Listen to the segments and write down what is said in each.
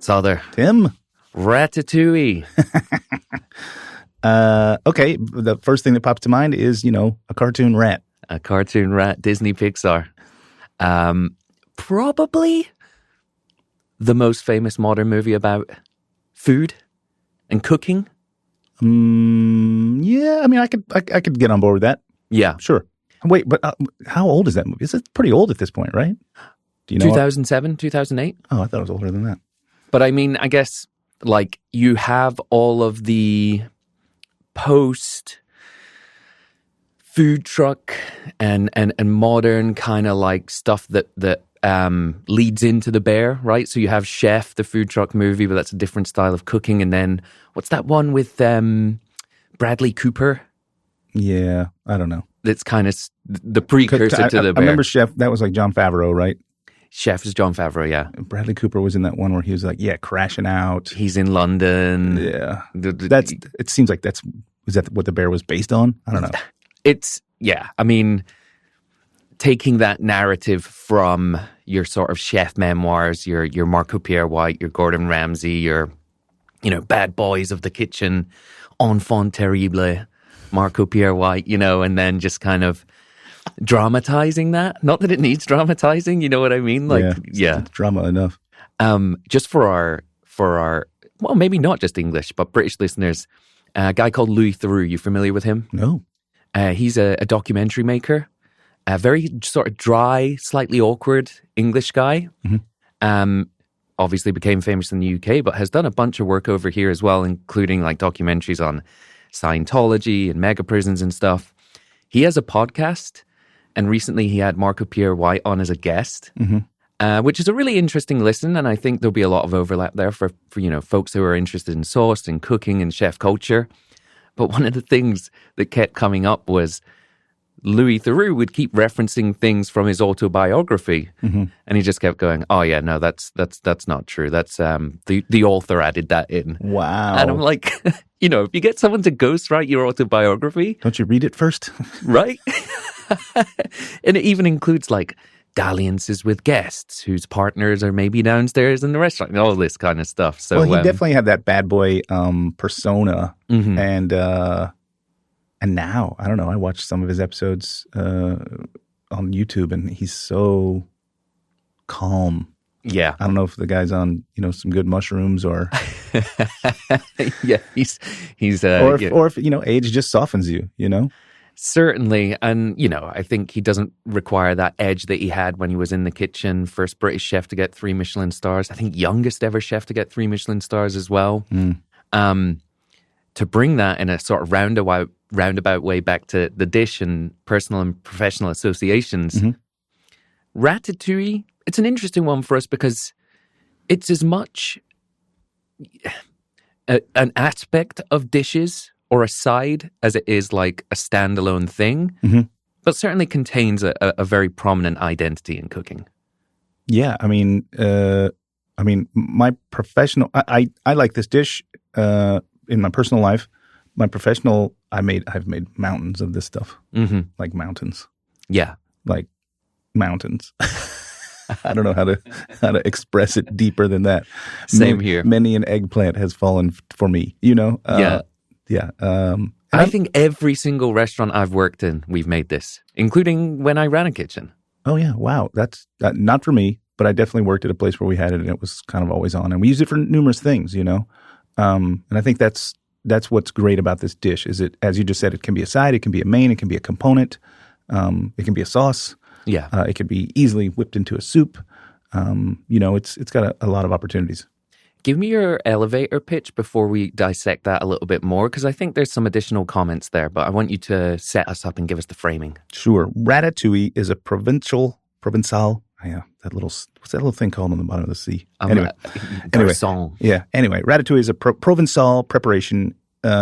Sother. Tim? Ratatouille. Okay, the first thing that pops to mind is, a cartoon rat. A cartoon rat, Disney Pixar. Probably the most famous modern movie about food and cooking. Yeah, I mean, I could get on board with that. Yeah. Sure. Wait, but how old is that movie? It's pretty old at this point, right? Do you know? 2007, 2008. Oh, I thought it was older than that. But I mean, I guess, like, you have all of the post food truck and modern kind of like stuff that leads into The Bear, right? So you have Chef, the food truck movie, but that's a different style of cooking. And then what's that one with Bradley Cooper? Yeah, I don't know. That's kind of the precursor to The Bear. I remember Chef, that was like Jon Favreau, right? Chef is Jon Favreau, yeah. Bradley Cooper was in that one where he was like, crashing out. He's in London. Yeah. It seems like is that what The Bear was based on? I don't know. I mean, taking that narrative from your sort of chef memoirs, your Marco Pierre White, your Gordon Ramsay, your, bad boys of the kitchen, enfant terrible, Marco Pierre White, and then just kind of dramatizing that. Not that it needs dramatizing, you know what I mean? It's drama enough. Just for our, well, maybe not just English, but British listeners, a guy called Louis Theroux. You familiar with him? No. He's a documentary maker, a very sort of dry, slightly awkward English guy. Mm-hmm. Obviously became famous in the UK, but has done a bunch of work over here as well, including like documentaries on Scientology and mega prisons and stuff. He has a podcast, and recently he had Marco Pierre White on as a guest, which is a really interesting listen, and I think there'll be a lot of overlap there for folks who are interested in sauce and cooking and chef culture. But one of the things that kept coming up was Louis Theroux would keep referencing things from his autobiography, and he just kept going, "Oh yeah, no, that's not true. That's the author added that in." Wow! And I'm like, if you get someone to ghostwrite your autobiography, don't you read it first, right? And it even includes like dalliances with guests whose partners are maybe downstairs in the restaurant, and all this kind of stuff. So, well, he definitely had that bad boy persona, and now, I don't know, I watched some of his episodes on YouTube, and he's so calm. Yeah. I don't know if the guy's on, some good mushrooms or... Yeah, he's or if, age just softens you, Certainly. And, I think he doesn't require that edge that he had when he was in the kitchen. First British chef to get 3 Michelin stars. I think youngest ever chef to get 3 Michelin stars as well. To bring that in a sort of roundabout way back to the dish and personal and professional associations. Ratatouille, it's an interesting one for us because it's as much an aspect of dishes or a side as it is like a standalone thing, but certainly contains a very prominent identity in cooking. Yeah, I mean, my professional, I like this dish in my personal life. My professional, I've made mountains of this stuff, like mountains. Yeah, like mountains. I don't know how to express it deeper than that. Same here. Many an eggplant has fallen for me. Yeah. I think every single restaurant I've worked in, we've made this, including when I ran a kitchen. Oh yeah, wow. That's not for me, but I definitely worked at a place where we had it, and it was kind of always on, and we used it for numerous things. And I think that's what's great about this dish. Is it, as you just said, it can be a side, it can be a main, it can be a component, it can be a sauce. Yeah, it could be easily whipped into a soup. It's got a lot of opportunities. Give me your elevator pitch before we dissect that a little bit more, because I think there's some additional comments there, but I want you to set us up and give us the framing. Sure. Ratatouille is a Provençal. Yeah, what's that little thing called on the bottom of the sea? Anyway, yeah. Anyway, ratatouille is a Provençal preparation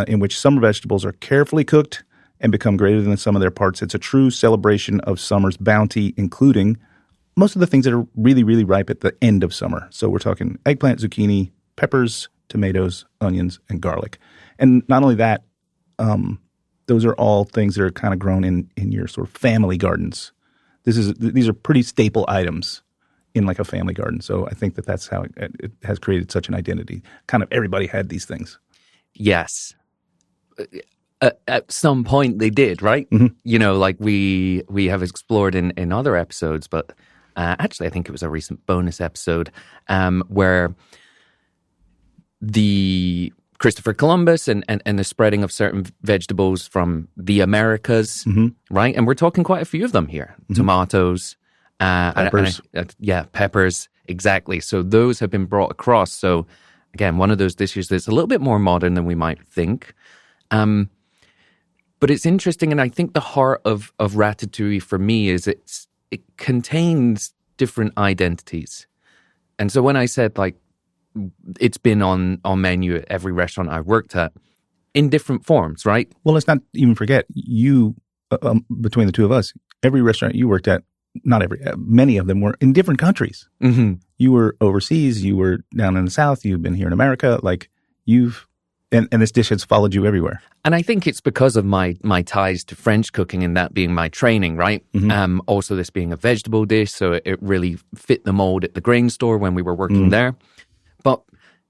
in which summer vegetables are carefully cooked and become greater than the sum of their parts. It's a true celebration of summer's bounty, including most of the things that are really, really ripe at the end of summer. So we're talking eggplant, zucchini, peppers, tomatoes, onions, and garlic. And not only that, those are all things that are kind of grown in your sort of family gardens. These are pretty staple items in like a family garden. So I think that's how it has created such an identity. Kind of everybody had these things. Yes. At some point they did, right? Mm-hmm. Like we have explored in other episodes, but actually I think it was a recent bonus episode where the Christopher Columbus and the spreading of certain vegetables from the Americas, right? And we're talking quite a few of them here. Tomatoes, peppers. Peppers, exactly. So those have been brought across. So again, one of those dishes that's a little bit more modern than we might think. But it's interesting, and I think the heart of Ratatouille for me is it contains different identities. And so when I said like it's been on menu at every restaurant I've worked at in different forms, right? Well, let's not even forget you, between the two of us, every restaurant you worked at, not every, many of them were in different countries. Mm-hmm. You were overseas, you were down in the South, you've been here in America, like and this dish has followed you everywhere. And I think it's because of my ties to French cooking and that being my training, right? Mm-hmm. Also this being a vegetable dish, so it really fit the mold at the grain store when we were working there. But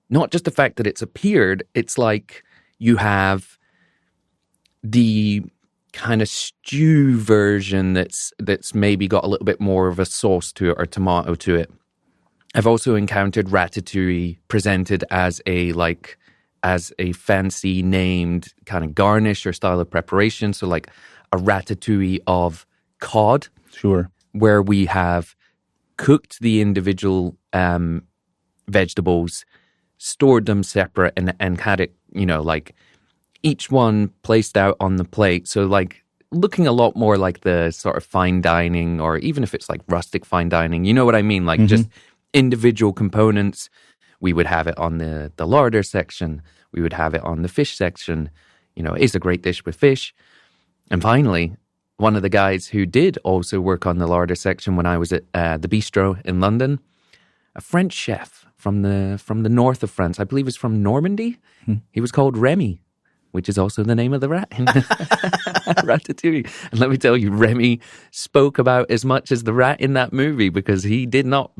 not just the fact that it's appeared, it's like you have the kind of stew version that's maybe got a little bit more of a sauce to it or tomato to it. I've also encountered ratatouille presented as a fancy named kind of garnish or style of preparation. So like a ratatouille of cod. Sure. Where we have cooked the individual vegetables, stored them separate and had it, like each one placed out on the plate. So like looking a lot more like the sort of fine dining, or even if it's like rustic fine dining, you know what I mean? Like just individual components. We would have it on the larder section. We would have it on the fish section. It's a great dish with fish. And finally, one of the guys who did also work on the larder section when I was at the bistro in London, a French chef from the north of France. I believe it's from Normandy. He was called Remy, which is also the name of the rat in Ratatouille. And let me tell you, Remy spoke about as much as the rat in that movie because he did not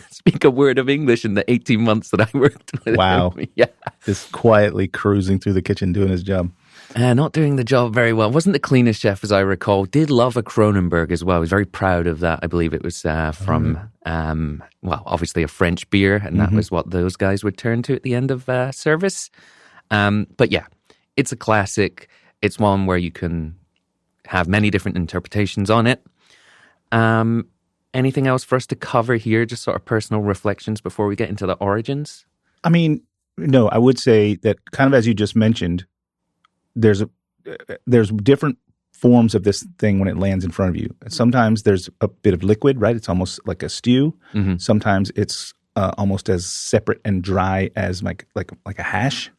speak a word of English in the 18 months that I worked with him. Yeah. Just quietly cruising through the kitchen doing his job. Not doing the job very well. Wasn't the cleanest chef, as I recall. Did love a Kronenberg as well. He was very proud of that. I believe it was from, obviously a French beer, and that was what those guys would turn to at the end of service. But yeah, it's a classic. It's one where you can have many different interpretations on it. Anything else for us to cover here? Just sort of personal reflections before we get into the origins? I mean, no, I would say that kind of as you just mentioned, there's different forms of this thing when it lands in front of you. Sometimes there's a bit of liquid, right? It's almost like a stew. Sometimes it's almost as separate and dry as like a hash,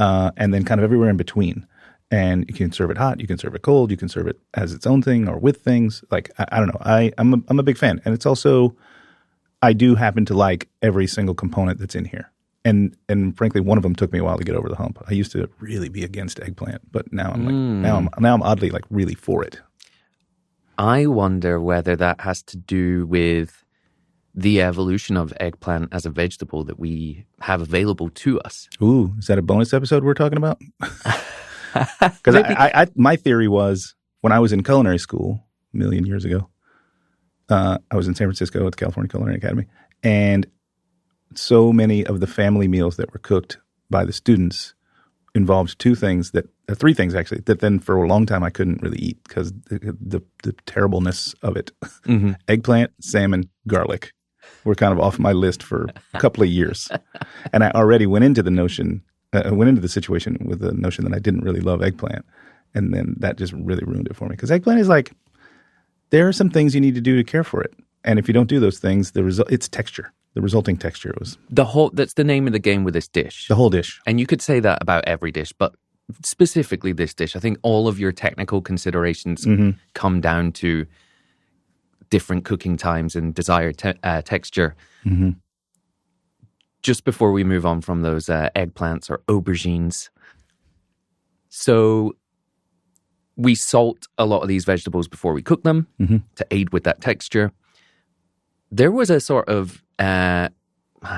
and then kind of everywhere in between. And you can serve it hot, you can serve it cold, you can serve it as its own thing or with things. Like I don't know, I'm a big fan, and it's also I do happen to like every single component that's in here. And frankly, one of them took me a while to get over the hump. I used to really be against eggplant, but now I'm like now I'm oddly like really for it. I wonder whether that has to do with the evolution of eggplant as a vegetable that we have available to us. Ooh, is that a bonus episode we're talking about? Because I my theory was when I was in culinary school a million years ago, I was in San Francisco at the California Culinary Academy, and so many of the family meals that were cooked by the students involved three things actually, that then for a long time I couldn't really eat because the terribleness of it. Eggplant, salmon, garlic were kind of off my list for a couple of years. And I already went into the situation with the notion that I didn't really love eggplant. And then that just really ruined it for me. Because eggplant is like, there are some things you need to do to care for it. And if you don't do those things, it's texture. The resulting texture was that's the name of the game with this dish. The whole dish. And you could say that about every dish, but specifically this dish. I think all of your technical considerations come down to different cooking times and desired texture. Just before we move on from those eggplants or aubergines. So we salt a lot of these vegetables before we cook them to aid with that texture. there was a sort of, I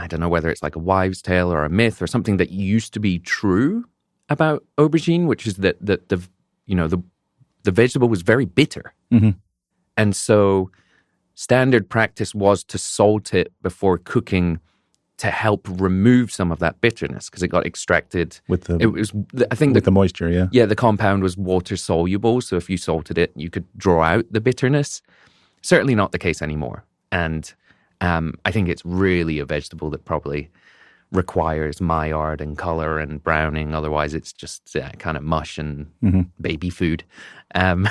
don't know whether it's like a wives' tale or a myth or something that used to be true about aubergine, which is that the vegetable was very bitter. Mm-hmm. And so standard practice was to salt it before cooking to help remove some of that bitterness because it got extracted. The moisture, yeah. Yeah, the compound was water soluble, so if you salted it, you could draw out the bitterness. Certainly not the case anymore. And I think it's really a vegetable that probably requires Maillard and color and browning. Otherwise, it's just kind of mush and baby food. Well,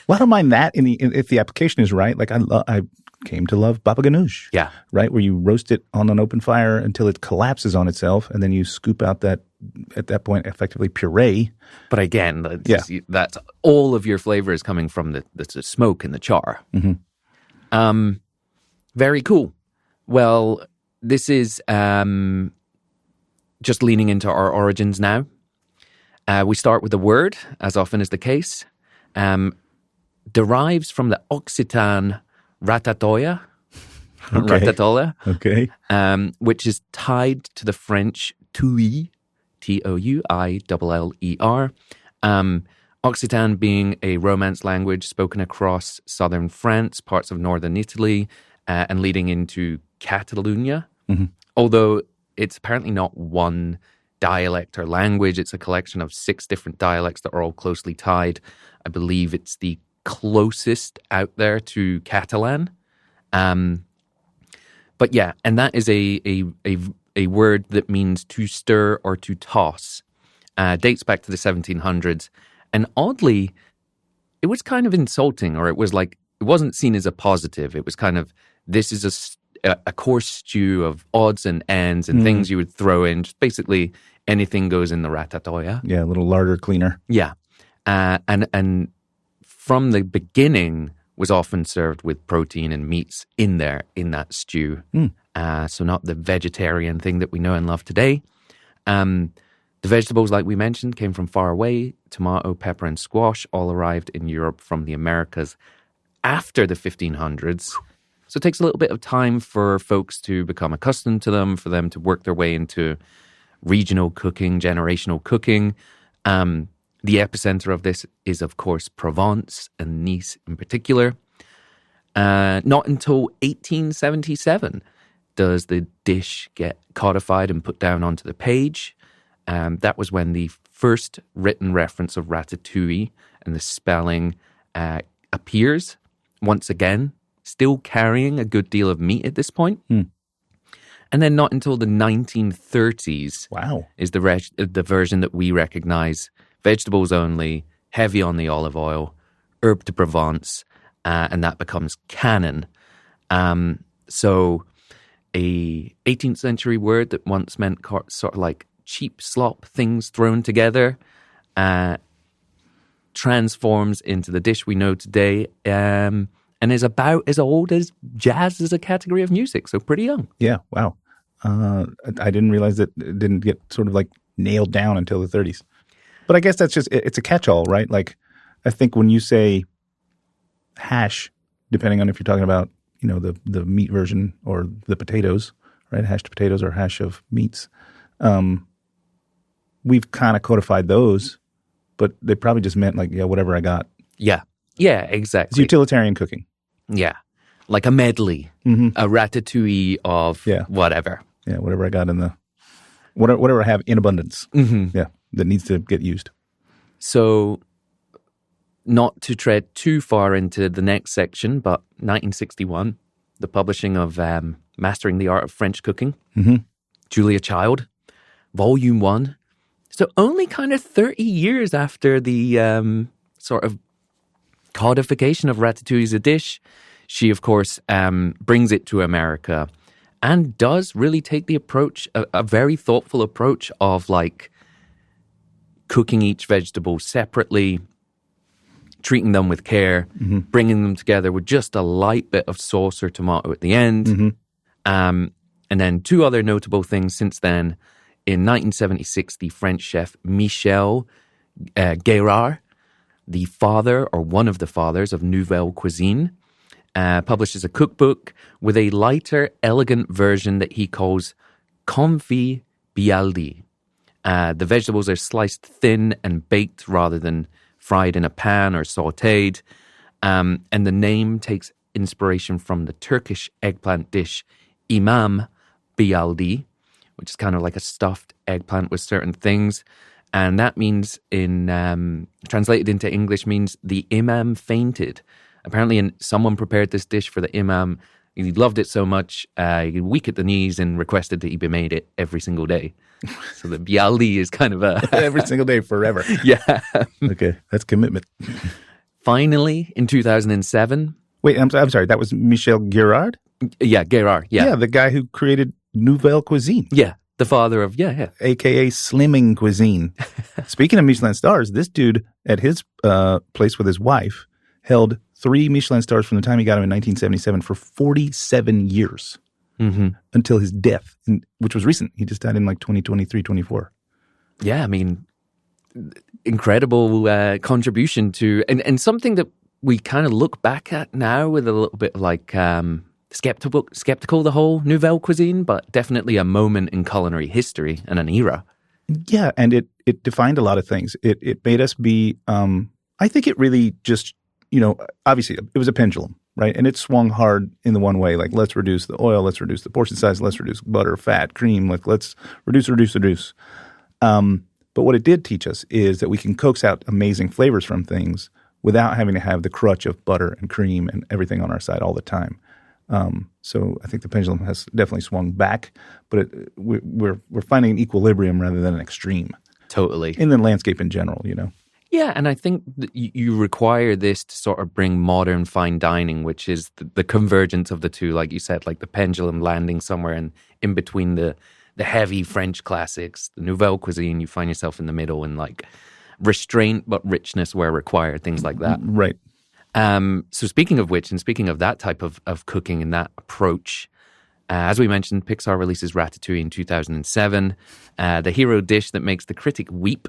I don't mind that if the application is right. Like I came to love baba ganoush. Yeah. Right? Where you roast it on an open fire until it collapses on itself, and then you scoop out that, at that point, effectively puree. But again, that's all of your flavor is coming from the smoke and the char. Mm-hmm. Very cool. Well, this is just leaning into our origins now. We start with the word, as often is the case. Derives from the Occitan ratatouille, which is tied to the French touille, Touiller. Occitan being a Romance language spoken across southern France, parts of northern Italy, and leading into Catalonia. Mm-hmm. Although it's apparently not one dialect or language, it's a collection of 6 different dialects that are all closely tied. I believe it's the closest out there to Catalan. But yeah, and that is a word that means to stir or to toss. Dates back to the 1700s. And oddly, it was kind of insulting, or it wasn't seen as a positive. It was kind of, this is a coarse stew of odds and ends and things you would throw in. Just basically anything goes in the ratatouille. Yeah, a little larder cleaner. Yeah. And from the beginning was often served with protein and meats in that stew. So not the vegetarian thing that we know and love today. The vegetables, like we mentioned, came from far away. Tomato, pepper, and squash all arrived in Europe from the Americas after the 1500s. So it takes a little bit of time for folks to become accustomed to them, for them to work their way into regional cooking, generational cooking. The epicenter of this is, of course, Provence and Nice in particular. Not until 1877 does the dish get codified and put down onto the page. That was when the first written reference of ratatouille and the spelling appears. Once again, still carrying a good deal of meat at this point. And then not until the 1930s is the version that we recognize. Vegetables only, heavy on the olive oil, herb de Provence, and that becomes canon. So a 18th century word that once meant sort of like cheap slop, things thrown together, transforms into the dish we know today, and is about as old as jazz as a category of music, so pretty young. Yeah, wow. I didn't realize that it didn't get sort of like nailed down until the 30s. But I guess that's just, it's a catch-all, right? Like, I think when you say hash, depending on if you're talking about, the meat version or the potatoes, right? Hashed potatoes or hash of meats. We've kind of codified those, but they probably just meant like, whatever I got. Yeah. Yeah, exactly. It's utilitarian cooking. Yeah. Like a medley, a ratatouille of whatever. Yeah, whatever I got whatever I have in abundance. Yeah, that needs to get used. So, not to tread too far into the next section, but 1961, the publishing of Mastering the Art of French Cooking, Julia Child, Volume 1. So only kind of 30 years after the sort of codification of ratatouille as a dish, she, of course, brings it to America and does really take the approach, a very thoughtful approach of like cooking each vegetable separately, treating them with care, bringing them together with just a light bit of sauce or tomato at the end. And then 2 other notable things since then. In 1976, the French chef Michel Guérard, the father or one of the fathers of Nouvelle Cuisine, publishes a cookbook with a lighter, elegant version that he calls confit byaldi. The vegetables are sliced thin and baked rather than fried in a pan or sautéed. And the name takes inspiration from the Turkish eggplant dish imam byaldi, which is kind of like a stuffed eggplant with certain things. And that means, translated into English, means the imam fainted. Apparently, someone prepared this dish for the imam. He loved it so much, he was weak at the knees and requested that he be made it every single day. So the byaldi is kind of a... every single day, forever. Yeah. Okay, that's commitment. Finally, in 2007... Wait, I'm sorry, that was Michel Guérard? Yeah, Guérard, yeah. Yeah, the guy who created Nouvelle Cuisine. Yeah, the father of, AKA Slimming Cuisine. Speaking of Michelin stars, this dude at his place with his wife held 3 Michelin stars from the time he got them in 1977 for 47 years until his death, which was recent. He just died in like 2023, 24. Yeah, I mean, incredible contribution to, and something that we kind of look back at now with a little bit like skeptical, the whole Nouvelle Cuisine, but definitely a moment in culinary history and an era. Yeah, and it defined a lot of things. It made us be, I think it really just, obviously it was a pendulum, right? And it swung hard in the one way, like let's reduce the oil, let's reduce the portion size, let's reduce butter, fat, cream, like let's reduce. But what it did teach us is that we can coax out amazing flavors from things without having to have the crutch of butter and cream and everything on our side all the time. So I think the pendulum has definitely swung back, but we're finding an equilibrium rather than an extreme. Totally. In the landscape in general, Yeah, and I think that you require this to sort of bring modern fine dining, which is the convergence of the two, like you said, like the pendulum landing somewhere in between the heavy French classics, the Nouvelle Cuisine. You find yourself in the middle, and like restraint but richness where required, things like that. Right. So speaking of which, and speaking of that type of cooking and that approach, as we mentioned, Pixar releases Ratatouille in 2007. The hero dish that makes the critic weep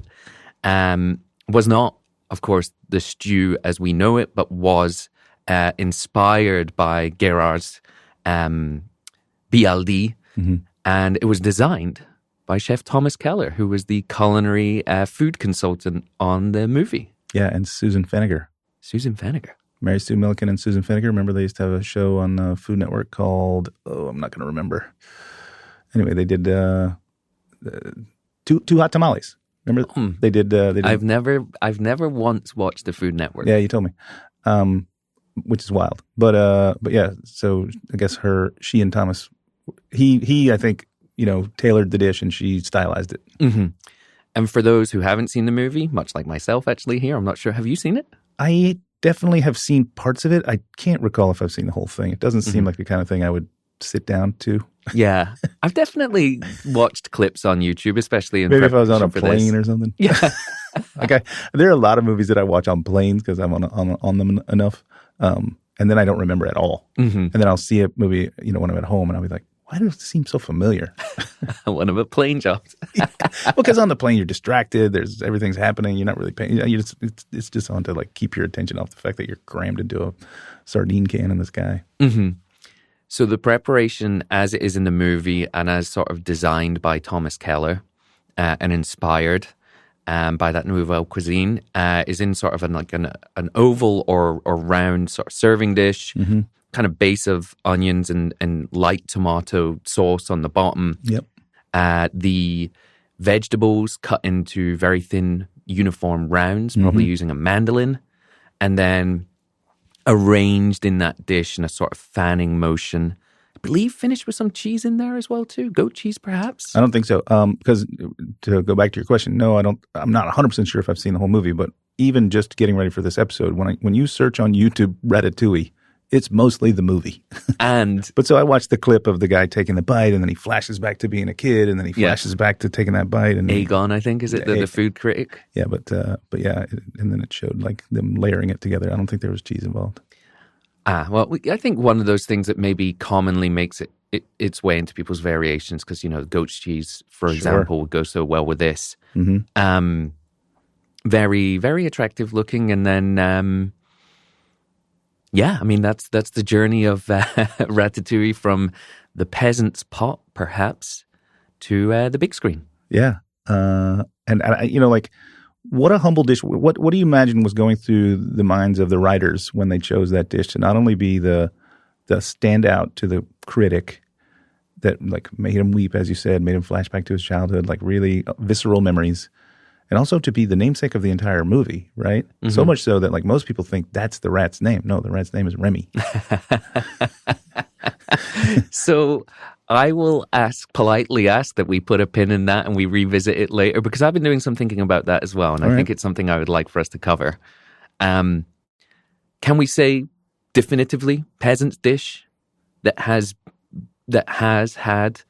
was not, of course, the stew as we know it, but was inspired by Guérard's byaldi, and it was designed by Chef Thomas Keller, who was the culinary food consultant on the movie. Yeah, and Susan Feniger. Mary Sue Milliken and Susan Feniger. Remember, they used to have a show on the Food Network called, I'm not going to remember. Anyway, they did Two Hot Tamales. Remember, they did. I've never once watched the Food Network. Yeah, you told me, which is wild. But yeah. So I guess she and Thomas, he I think tailored the dish and she stylized it. Mm-hmm. And for those who haven't seen the movie, much like myself, actually here, I'm not sure. Have you seen it? I definitely have seen parts of it. I can't recall if I've seen the whole thing. It doesn't seem like the kind of thing I would sit down to. Yeah. I've definitely watched clips on YouTube, especially in maybe if I was on a plane this. Or something. Yeah. There are a lot of movies that I watch on planes because I'm on them enough. And then I don't remember at all. Mm-hmm. And then I'll see a movie, when I'm at home and I'll be like, why does it seem so familiar? One of a plane jobs. Well, because on the plane you're distracted. Everything's happening. You're not really paying. It's just on to like keep your attention off the fact that you're crammed into a sardine can in the sky. Mm-hmm. So the preparation, as it is in the movie and as sort of designed by Thomas Keller and inspired by that Nouvelle Cuisine, is in sort of an oval or round sort of serving dish. Mm-hmm. Kind of base of onions and light tomato sauce on the bottom. Yep. The vegetables cut into very thin, uniform rounds, probably using a mandolin, and then arranged in that dish in a sort of fanning motion. I believe finished with some cheese in there as well too. Goat cheese, perhaps? I don't think so. Because to go back to your question, no, I don't. I'm not 100% sure if I've seen the whole movie, but even just getting ready for this episode, when you search on YouTube Ratatouille, it's mostly the movie. But so I watched the clip of the guy taking the bite, and then he flashes back to being a kid, and then he flashes back to taking that bite. And Aegon, I think, is it the food critic? Yeah, but yeah, and then it showed like them layering it together. I don't think there was cheese involved. Well, I think one of those things that maybe commonly makes its way into people's variations, because, goat's cheese, for example, would go so well with this. Mm-hmm. Very, very attractive looking, and then... Yeah, I mean, that's the journey of Ratatouille from the peasant's pot, perhaps, to the big screen. Yeah. And like, what a humble dish. What do you imagine was going through the minds of the writers when they chose that dish to not only be the standout to the critic that like made him weep, as you said, made him flash back to his childhood, like really visceral memories, and also to be the namesake of the entire movie, right? Mm-hmm. So much so that like most people think that's the rat's name. No, the rat's name is Remy. So I will politely ask that we put a pin in that and we revisit it later, because I've been doing some thinking about that as well, and I think it's something I would like for us to cover. Can we say definitively peasant's dish that has had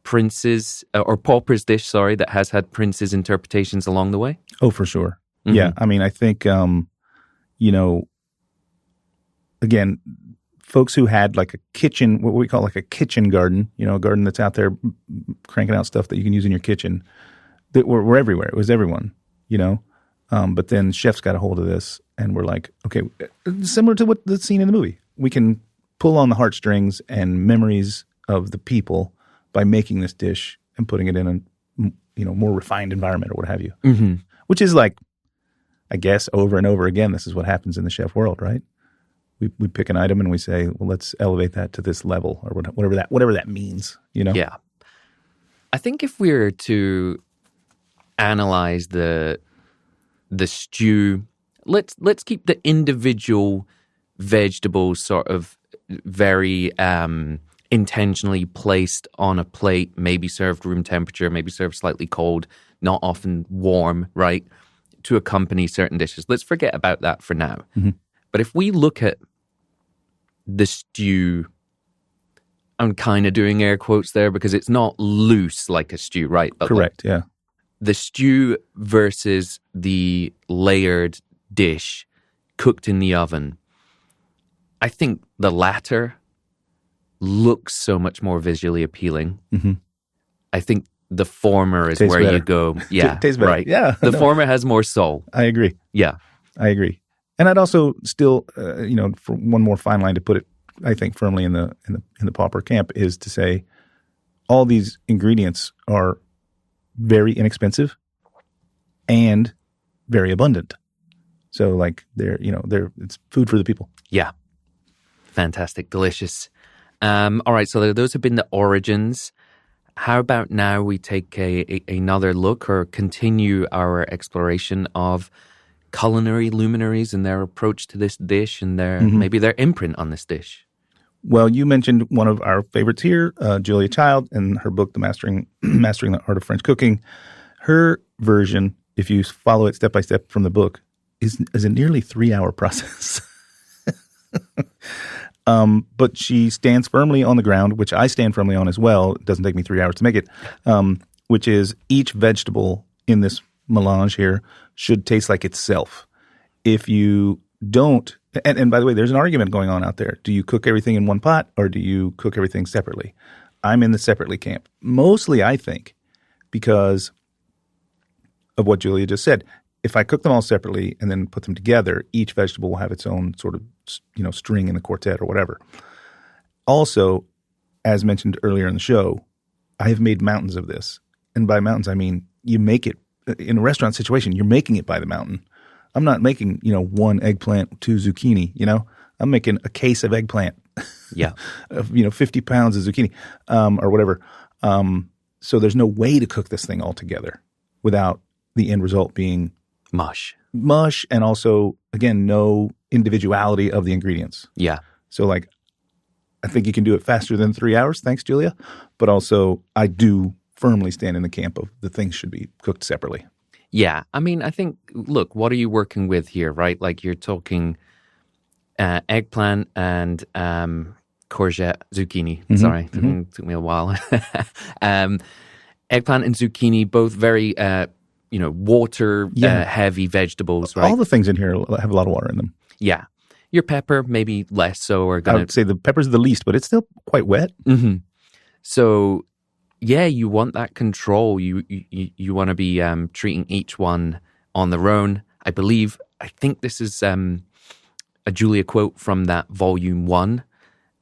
princes, or pauper's dish, sorry, that has had princes' interpretations along the way? Oh, for sure. Mm-hmm. Yeah, I mean, I think, again, folks who had like a kitchen, what we call like a kitchen garden, a garden that's out there cranking out stuff that you can use in your kitchen, that were everywhere. It was everyone, but then chefs got a hold of this and we're like, okay, similar to what the scene in the movie. We can pull on the heartstrings and memories of the people by making this dish and putting it in a more refined environment or what have you. Mm-hmm. Which is like, I guess, over and over again, this is what happens in the chef world, right? We pick an item and we say, well, let's elevate that to this level, or whatever that means, Yeah. I think if we were to analyze the stew, let's keep the individual vegetables sort of very intentionally placed on a plate, maybe served room temperature, maybe served slightly cold, not often warm, right, to accompany certain dishes. Let's forget about that for now. Mm-hmm. But if we look at the stew, I'm kind of doing air quotes there because it's not loose like a stew, right? But correct, yeah. The stew versus the layered dish cooked in the oven, I think the latter looks so much more visually appealing. Mm-hmm. I think the former is where you go. Yeah, tastes better. Right. Yeah, the former has more soul. I agree. Yeah, I agree. And I'd also still, for one more fine line to put it, I think firmly in the pauper camp, is to say all these ingredients are very inexpensive and very abundant. So like they're it's food for the people. Yeah, fantastic, delicious. All right, so those have been the origins. How about now we take another look or continue our exploration of culinary luminaries and their approach to this dish and maybe their imprint on this dish. Well, you mentioned one of our favorites here, Julia Child, in her book, The Mastering the Art of French Cooking. Her version, if you follow it step by step from the book, is a nearly 3-hour process. But she stands firmly on the ground, which I stand firmly on as well. It doesn't take me 3 hours to make it, which is each vegetable in this melange here should taste like itself. If you don't, and by the way, there's an argument going on out there. Do you cook everything in one pot or do you cook everything separately? I'm in the separately camp. Mostly, I think, because of what Julia just said. If I cook them all separately and then put them together, each vegetable will have its own sort of, string in the quartet or whatever. Also, as mentioned earlier in the show, I have made mountains of this. And by mountains, I mean you make it in a restaurant situation, you're making it by the mountain. I'm not making, 1 eggplant, 2 zucchini, I'm making a case of eggplant. Yeah. 50 pounds of zucchini, or whatever. So there's no way to cook this thing all together without the end result being mush, and also, again, no individuality of the ingredients. Yeah. So, like, I think you can do it faster than 3 hours. Thanks, Julia. But also, I do firmly stand in the camp of the things should be cooked separately. Yeah. I mean, I think, look, what are you working with here, right? Like, you're talking eggplant and courgette, zucchini. Mm-hmm. Sorry, took me a while. Eggplant and zucchini, both very water heavy vegetables, right? All the things in here have a lot of water in them. Yeah. Your pepper, maybe less so. I would say the pepper's the least, but it's still quite wet. Mm-hmm. So, yeah, you want that control. You want to be treating each one on their own. I think this is a Julia quote from that volume 1.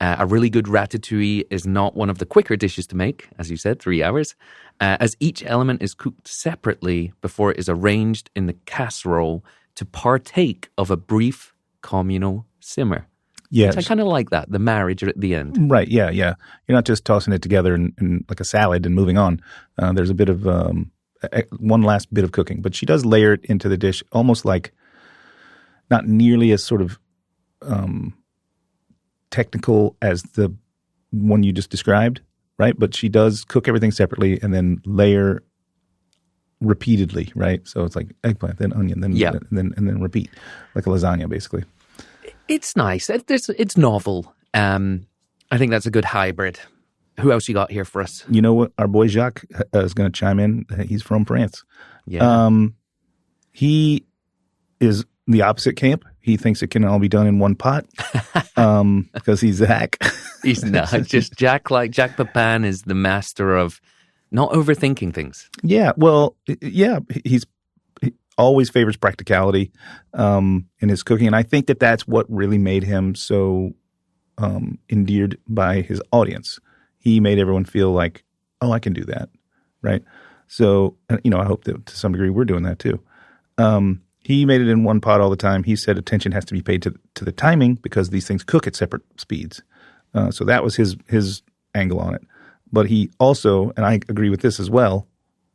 A really good ratatouille is not one of the quicker dishes to make, as you said, 3 hours, as each element is cooked separately before it is arranged in the casserole to partake of a brief communal simmer. Yes. Which I kind of like that, the marriage at the end. Right, yeah. You're not just tossing it together in like a salad and moving on. There's a bit of one last bit of cooking, but she does layer it into the dish almost like not nearly as sort of technical as the one you just described, right? But she does cook everything separately and then layer repeatedly, right? So it's like eggplant, then onion, then and then repeat, like a lasagna, basically. It's nice. It's novel. I think that's a good hybrid. Who else you got here for us? You know what? Our boy Jacques is going to chime in. He's from France. Yeah. He is the opposite camp. He thinks it can all be done in one pot because he's Zach. He's not. Just Jacques Pépin is the master of not overthinking things. Yeah. Well, yeah. He always favors practicality in his cooking. And I think that that's what really made him so endeared by his audience. He made everyone feel like, oh, I can do that, right? So, I hope that to some degree we're doing that too. He made it in one pot all the time. He said attention has to be paid to the timing because these things cook at separate speeds. So that was his angle on it. But he also, and I agree with this as well,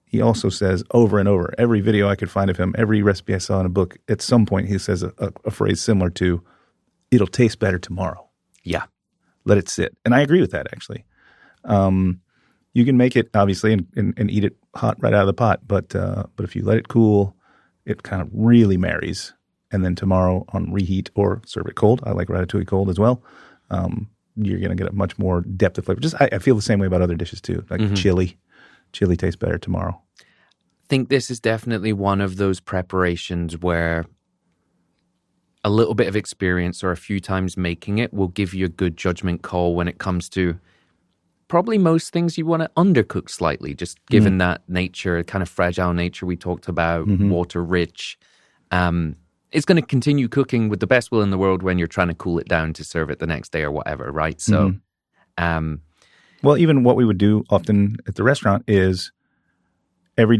he also says over and over, every video I could find of him, every recipe I saw in a book, at some point he says a phrase similar to, it'll taste better tomorrow. Yeah. Let it sit. And I agree with that, actually. You can make it, obviously, and eat it hot right out of the pot. But if you let it cool, it kind of really marries. And then tomorrow on reheat or serve it cold. I like ratatouille cold as well. You're going to get a much more depth of flavor. I feel the same way about other dishes too, like chili. Chili tastes better tomorrow. I think this is definitely one of those preparations where a little bit of experience or a few times making it will give you a good judgment call when it comes to probably most things you want to undercook slightly, just given that nature, kind of fragile nature we talked about, water rich. It's going to continue cooking with the best will in the world when you're trying to cool it down to serve it the next day or whatever, right? So, well, even what we would do often at the restaurant is every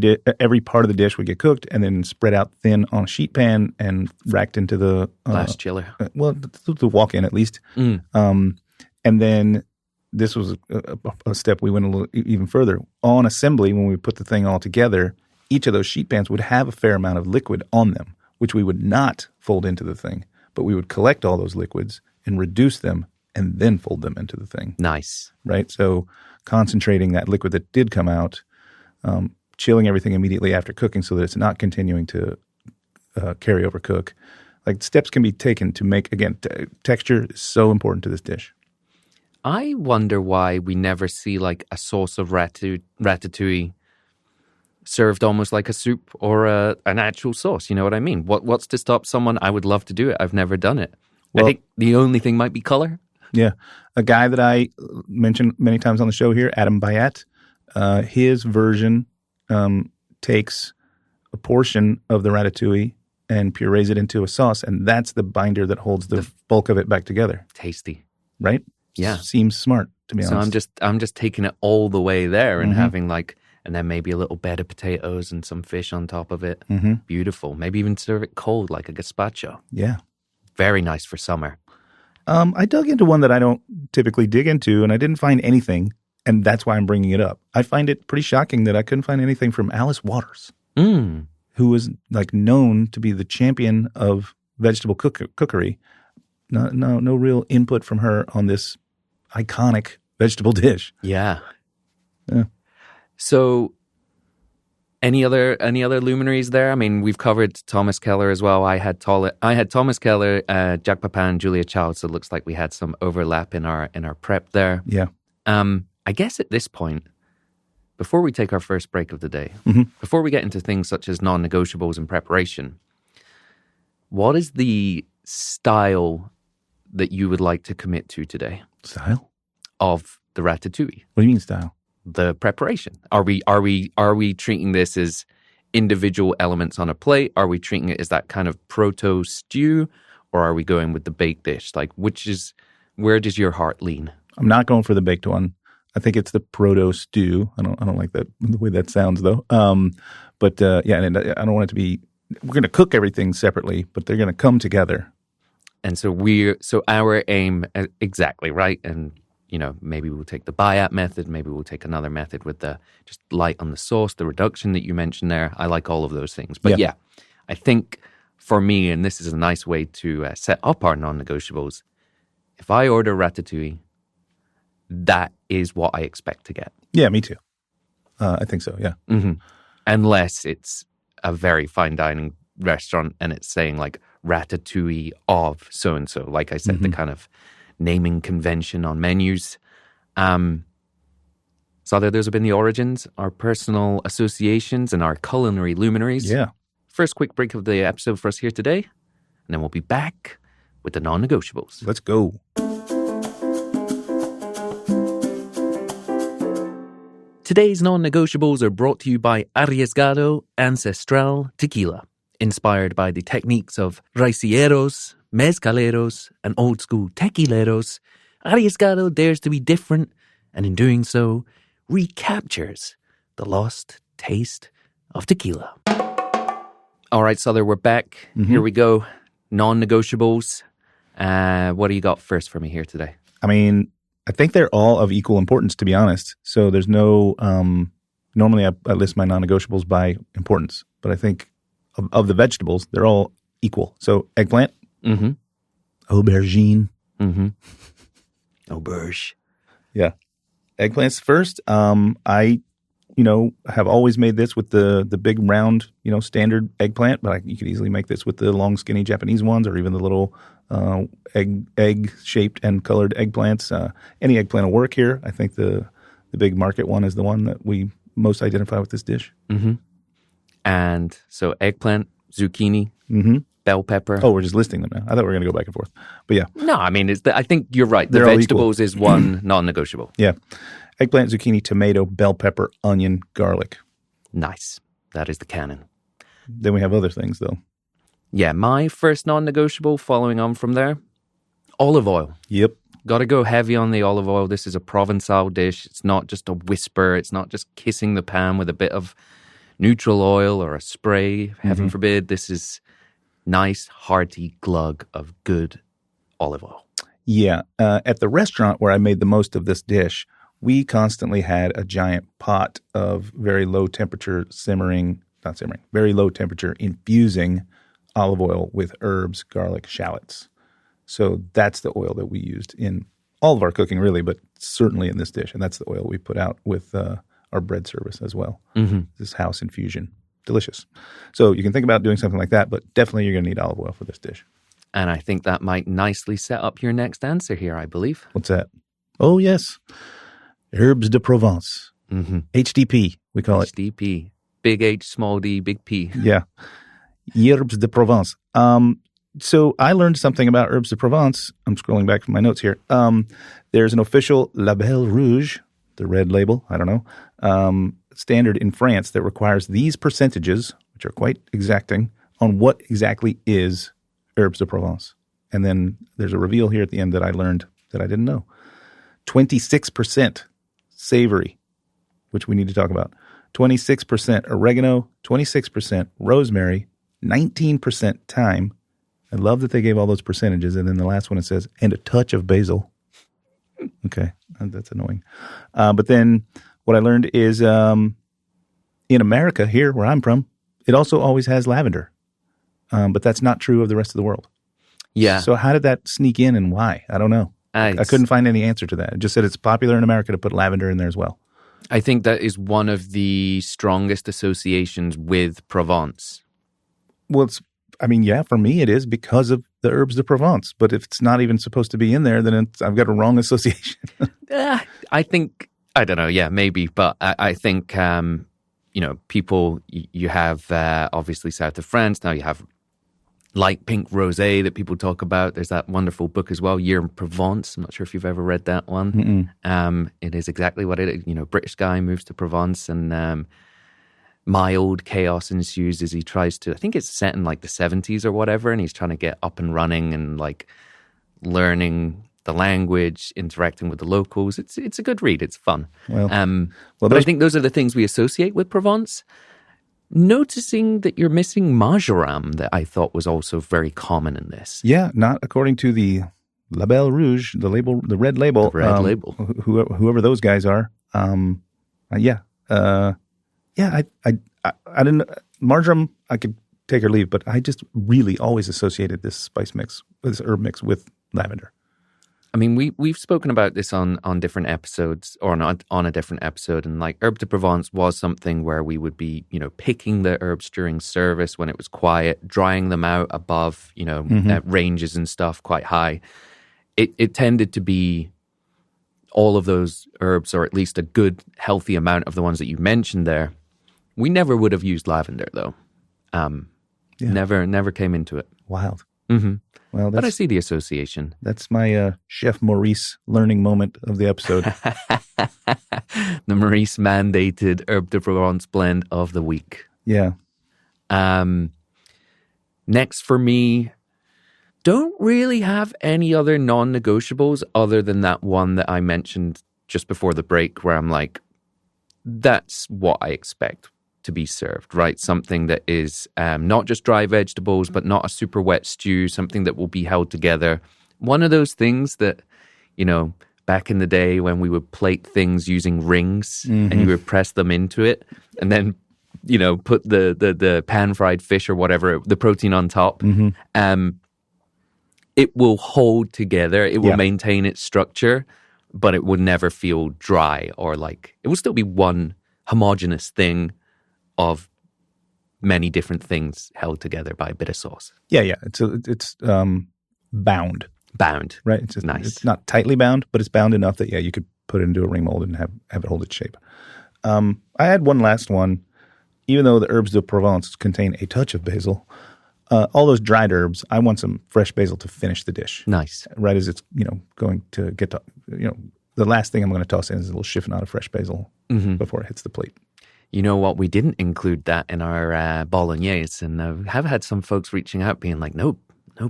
part of the dish would get cooked and then spread out thin on a sheet pan and racked into the blast chiller. The walk-in at least. And then this was a step we went a little even further. On assembly, when we put the thing all together, each of those sheet pans would have a fair amount of liquid on them, which we would not fold into the thing, but we would collect all those liquids and reduce them and then fold them into the thing. Nice. Right? So concentrating that liquid that did come out, chilling everything immediately after cooking so that it's not continuing to carry over cook. Like steps can be taken to make, again, texture is so important to this dish. I wonder why we never see like a sauce of ratatouille served almost like a soup or an actual sauce. You know what I mean? What's to stop someone? I would love to do it. I've never done it. Well, I think the only thing might be color. Yeah. A guy that I mentioned many times on the show here, Adam Bayat, his version takes a portion of the ratatouille and purees it into a sauce, and that's the binder that holds the bulk of it back together. Tasty. Right? Yeah. Seems smart, to be honest. So I'm just taking it all the way there and having and then maybe a little bed of potatoes and some fish on top of it. Beautiful. Maybe even serve it cold like a gazpacho. Yeah. Very nice for summer. I dug into one that I don't typically dig into, and I didn't find anything, and that's why I'm bringing it up. I find it pretty shocking that I couldn't find anything from Alice Waters, who was like known to be the champion of vegetable cookery. No real input from her on this iconic vegetable dish. Yeah. So, any other luminaries there? I mean, we've covered Thomas Keller as well. I had Thomas Keller, Jacques Pépin, Julia Child. So it looks like we had some overlap in our prep there. Yeah. I guess at this point, before we take our first break of the day, before we get into things such as non-negotiables and preparation, what is the style that you would like to commit to today? Style? Of the ratatouille. What do you mean style? The preparation. Are we treating this as individual elements on a plate? Are we treating it as that kind of proto stew? or are we going with the baked dish? Like, where does your heart lean? I'm not going for the baked one. I think it's the proto stew. I don't like that the way that sounds though. But and I don't want it to be. We're going to cook everything separately, but they're going to come together. And so our aim, exactly right. And maybe we'll take the Bayat method. Maybe we'll take another method with the just light on the sauce, the reduction that you mentioned there. I like all of those things. But yeah, I think for me, and this is a nice way to set up our non-negotiables. If I order ratatouille, that is what I expect to get. Yeah, me too. I think so, yeah. Mm-hmm. Unless it's a very fine dining restaurant and it's saying like ratatouille of so-and-so. Like I said, the kind of naming convention on menus. So those have been the origins, our personal associations and our culinary luminaries. Yeah. First quick break of the episode for us here today. And then we'll be back with the non-negotiables. Let's go. Today's non-negotiables are brought to you by Arriesgado Ancestral Tequila, inspired by the techniques of raicilleros, mezcaleros, and old-school tequileros. Arriesgado dares to be different, and in doing so, recaptures the lost taste of tequila. All right, Sother, we're back. Here we go. Non-negotiables. What do you got first for me here today? I mean, I think they're all of equal importance, to be honest. So there's no, normally I list my non-negotiables by importance, but I think of the vegetables, they're all equal. So eggplant, aubergine. Auberge. Yeah. Eggplant's first. I have always made this with the big round, standard eggplant, but you could easily make this with the long, skinny Japanese ones or even the little egg-shaped and colored eggplants. Any eggplant will work here. I think the big market one is the one that we most identify with this dish. And so eggplant, zucchini, bell pepper. Oh, we're just listing them now. I thought we were going to go back and forth. But yeah. No, I mean, I think you're right. The vegetables is one non-negotiable. Yeah. Eggplant, zucchini, tomato, bell pepper, onion, garlic. Nice. That is the canon. Then we have other things, though. Yeah, my first non-negotiable following on from there, olive oil. Yep. Got to go heavy on the olive oil. This is a Provençal dish. It's not just a whisper. It's not just kissing the pan with a bit of neutral oil or a spray, heaven forbid. This is nice, hearty glug of good olive oil. Yeah. At the restaurant where I made the most of this dish, we constantly had a giant pot of very low temperature very low temperature infusing olive oil with herbs, garlic, shallots. So that's the oil that we used in all of our cooking, really, but certainly in this dish. And that's the oil we put out with our bread service as well. This house infusion. Delicious. So you can think about doing something like that, but definitely you're going to need olive oil for this dish. And I think that might nicely set up your next answer here, I believe. What's that? Oh, yes. Herbes de Provence. HDP, we call it. HDP. Big H, small d, big P. Yeah. Herbes de Provence. So I learned something about herbes de Provence. I'm scrolling back from my notes here. There's an official Label Rouge, the red label, I don't know, standard in France that requires these percentages, which are quite exacting, on what exactly is herbes de Provence. And then there's a reveal here at the end that I learned that I didn't know. 26% savory, which we need to talk about. 26% oregano, 26% rosemary, 19% thyme. I love that they gave all those percentages. And then the last one it says, and a touch of basil. Okay, that's annoying. But then what I learned is in America, here where I'm from, it also always has lavender. But that's not true of the rest of the world. Yeah. So how did that sneak in and why? I don't know. I couldn't find any answer to that. It just said it's popular in America to put lavender in there as well. I think that is one of the strongest associations with Provence. Well, for me it is because of the herbes de Provence. But if it's not even supposed to be in there, then I've got a wrong association. I think, I don't know, yeah, maybe. But I think, people, you have obviously south of France. Now you have light pink rosé that people talk about. There's that wonderful book as well, Year in Provence. I'm not sure if you've ever read that one. It is exactly what it is. British guy moves to Provence and mild chaos ensues as he tries to, I think it's set in like the 70s or whatever, and he's trying to get up and running and like learning the language, interacting with the locals. It's a good read. It's fun. But I think those are the things we associate with Provence. Noticing that you're missing marjoram, that I thought was also very common in this. Yeah, not according to the Label Rouge, the label, the red label. The red label. Whoever those guys are. I didn't, marjoram, I could take or leave, but I just really always associated this spice mix, this herb mix with lavender. I mean, we've spoken about this on different episodes, or on a different episode, and like Herbe de Provence was something where we would be, picking the herbs during service when it was quiet, drying them out above, ranges and stuff quite high. It tended to be all of those herbs, or at least a good, healthy amount of the ones that you mentioned there. We never would have used lavender, though. Never came into it. Wild. Mm-hmm. Well, but I see the association. That's my Chef Maurice learning moment of the episode. The Maurice mandated Herbe de Provence blend of the week. Yeah. Next for me, don't really have any other non-negotiables other than that one that I mentioned just before the break, where I'm like, that's what I expect to be served, right? Something that is not just dry vegetables, but not a super wet stew, something that will be held together. One of those things that, back in the day when we would plate things using rings and you would press them into it and then, put the pan-fried fish or whatever, the protein on top. It will hold together. It will maintain its structure, but it would never feel dry or like, it will still be one homogeneous thing of many different things held together by a bit of sauce. Yeah. It's bound. Bound. Right? It's just nice. It's not tightly bound, but it's bound enough that, you could put it into a ring mold and have it hold its shape. I had one last one. Even though the herbes de Provence contain a touch of basil, all those dried herbs, I want some fresh basil to finish the dish. Nice. Right as it's, going to get to, the last thing I'm going to toss in is a little chiffonade of fresh basil before it hits the plate. You know what? We didn't include that in our bolognese, and I have had some folks reaching out being like, no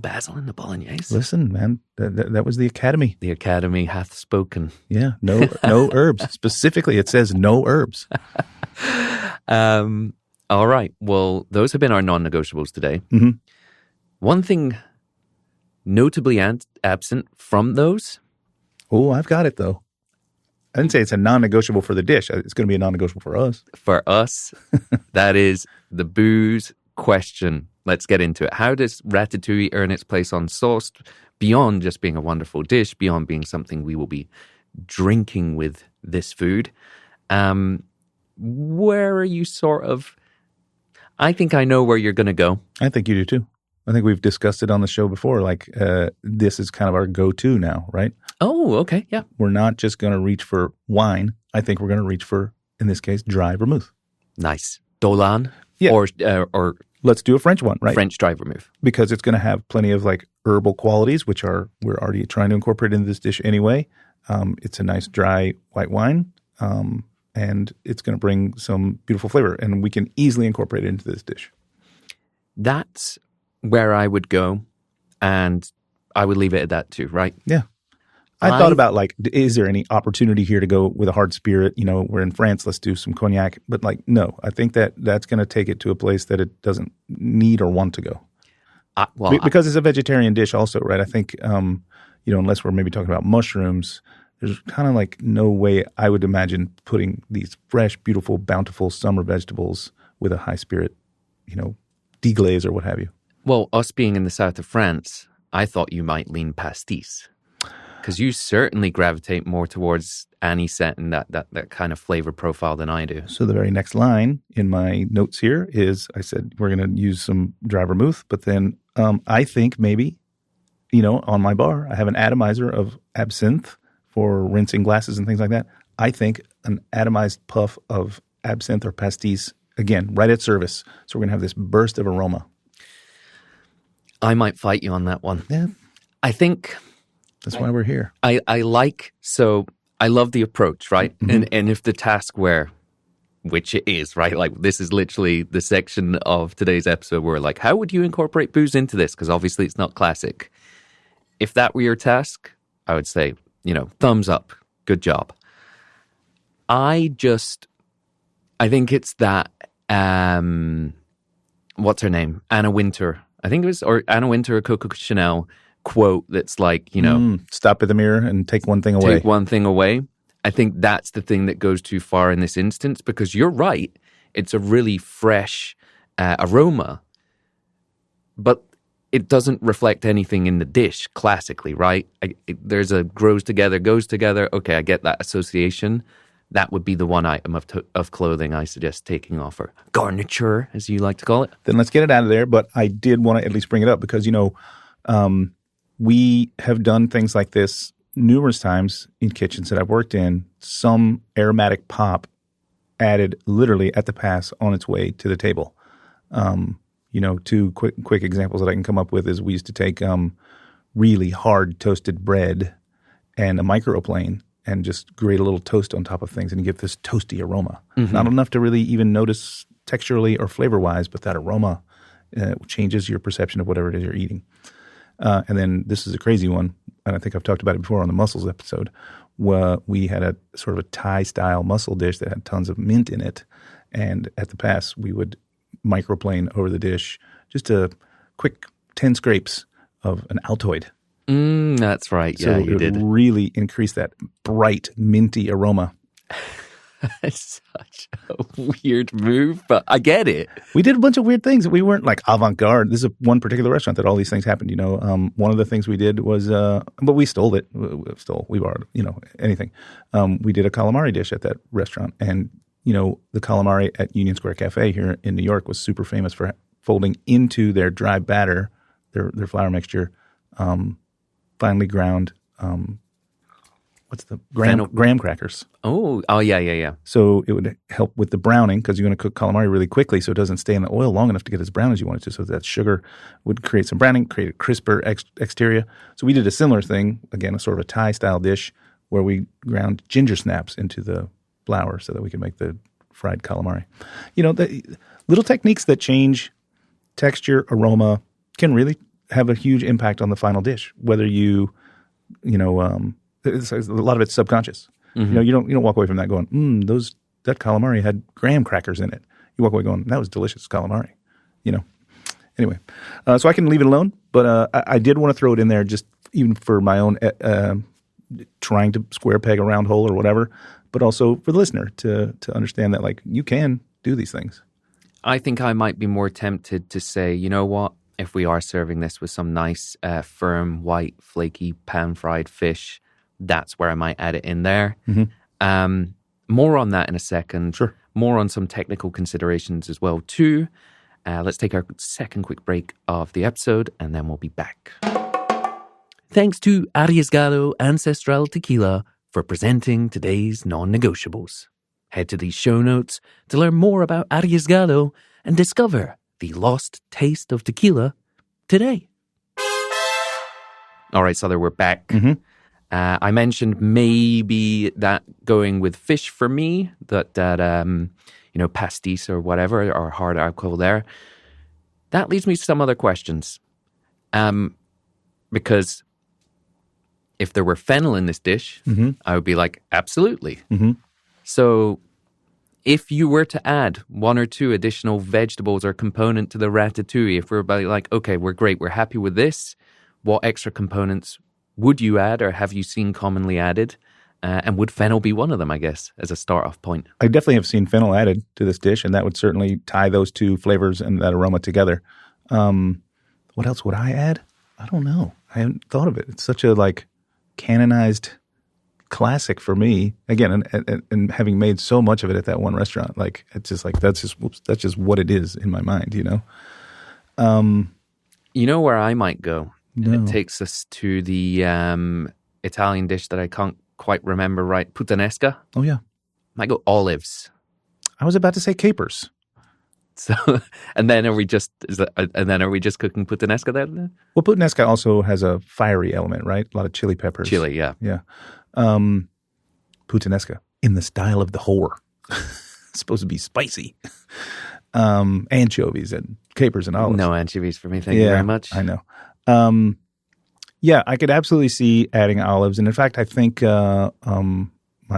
basil in the bolognese. Listen, man, that was the Academy. The Academy hath spoken. Yeah, no herbs. Specifically, it says no herbs. All right. Well, those have been our non-negotiables today. One thing notably absent from those. Oh, I've got it, though. I didn't say it's a non-negotiable for the dish. It's going to be a non-negotiable for us. For us, that is the booze question. Let's get into it. How does Ratatouille earn its place on sauce beyond just being a wonderful dish, beyond being something we will be drinking with this food? Where are you sort of... I think I know where you're going to go. I think you do too. I think we've discussed it on the show before. Like, this is kind of our go-to now, right? Oh, okay, yeah. We're not just going to reach for wine. I think we're going to reach for, in this case, dry vermouth. Nice. Dolan? Yeah. Or let's do a French one, right? French dry vermouth. Because it's going to have plenty of like herbal qualities, which we're already trying to incorporate into this dish anyway. It's a nice dry white wine, and it's going to bring some beautiful flavor, and we can easily incorporate it into this dish. That's where I would go, and I would leave it at that too, right? Yeah. I thought about like, is there any opportunity here to go with a hard spirit? We're in France, let's do some cognac. But like, no, I think that's going to take it to a place that it doesn't need or want to go. Because it's a vegetarian dish also, right? I think, unless we're maybe talking about mushrooms, there's kind of like no way I would imagine putting these fresh, beautiful, bountiful summer vegetables with a high spirit, deglaze or what have you. Well, us being in the south of France, I thought you might lean pastis. Because you certainly gravitate more towards anisette and that kind of flavor profile than I do. So the very next line in my notes here is, I said we're going to use some dry vermouth, but then I think maybe, on my bar, I have an atomizer of absinthe for rinsing glasses and things like that. I think an atomized puff of absinthe or pastis, again, right at service. So we're going to have this burst of aroma. I might fight you on that one. Yeah. I think... That's why we're here. I love the approach, right? Mm-hmm. And if the task were which it is, right? Like, this is literally the section of today's episode where, like, how would you incorporate booze into this? Because obviously it's not classic. If that were your task, I would say, thumbs up. Good job. I think it's that, what's her name? Anna Wintour. I think it was, or Anna Wintour or Coco Chanel quote that's like, stop at the mirror and take one thing away. Take one thing away. I think that's the thing that goes too far in this instance, because you're right. It's a really fresh aroma, but it doesn't reflect anything in the dish classically, right? There's a grows together, goes together. Okay, I get that association. That would be the one item of clothing I suggest taking off, or garniture, as you like to call it. Then let's get it out of there. But I did want to at least bring it up because, we have done things like this numerous times in kitchens that I've worked in. Some aromatic pop added literally at the pass on its way to the table. Two quick examples that I can come up with is we used to take really hard toasted bread and a microplane and just grate a little toast on top of things and give this toasty aroma. Mm-hmm. Not enough to really even notice texturally or flavor-wise, but that aroma changes your perception of whatever it is you're eating. And then this is a crazy one, and I think I've talked about it before on the mussels episode, where we had a sort of a Thai-style mussel dish that had tons of mint in it, and at the pass we would microplane over the dish just a quick 10 scrapes of an Altoid. That's right. Yeah, you did. Really increase that bright, minty aroma. It's such a weird move, but I get it. We did a bunch of weird things. We weren't like avant-garde. This is one particular restaurant that all these things happened. One of the things we did was, but we stole it. We borrowed, anything. We did a calamari dish at that restaurant. And, the calamari at Union Square Cafe here in New York was super famous for folding into their dry batter, their flour mixture, finely ground, what's the graham crackers? Oh, yeah. So it would help with the browning because you're going to cook calamari really quickly so it doesn't stay in the oil long enough to get as brown as you want it to. So that sugar would create some browning, create a crisper exterior. So we did a similar thing, again, a sort of a Thai-style dish where we ground ginger snaps into the flour so that we could make the fried calamari. The little techniques that change texture, aroma can really have a huge impact on the final dish, whether a lot of it's subconscious. Mm-hmm. You don't walk away from that going, that calamari had graham crackers in it. You walk away going, that was delicious calamari. Anyway, so I can leave it alone, but I did want to throw it in there just even for my own trying to square peg a round hole or whatever, but also for the listener to understand that like you can do these things. I think I might be more tempted to say, you know what? If we are serving this with some nice, firm, white, flaky, pan-fried fish, that's where I might add it in there. Mm-hmm. More on that in a second. Sure. More on some technical considerations as well, too. Let's take our second quick break of the episode, and then we'll be back. Thanks to Arriesgado Ancestral Tequila for presenting today's non-negotiables. Head to these show notes to learn more about Arriesgado and discover the lost taste of tequila today. All right, Sother, we're back. Mm-hmm. I mentioned maybe that going with fish for me, that pastis or whatever, or hard alcohol there. That leads me to some other questions. Because if there were fennel in this dish, mm-hmm. I would be like, absolutely. Mm-hmm. So if you were to add one or two additional vegetables or component to the ratatouille, if we're like, okay, we're great, we're happy with this, what extra components would you add or have you seen commonly added? And would fennel be one of them, I guess, as a start-off point? I definitely have seen fennel added to this dish, and that would certainly tie those two flavors and that aroma together. What else would I add? I don't know. I haven't thought of it. It's such a canonized classic for me. Again, and having made so much of it at that one restaurant, it's just that's just what it is in my mind, You know where I might go? No. It takes us to the Italian dish that I can't quite remember right. Puttanesca. Oh yeah. Might go olives. I was about to say capers. So, and then are we just cooking puttanesca there? Well, puttanesca also has a fiery element, right? A lot of chili peppers. Chili, yeah. Yeah. Puttanesca in the style of the whore. supposed to be spicy. Anchovies and capers and olives. No anchovies for me, thank you very much. I know. Yeah, I could absolutely see adding olives. And in fact, I think my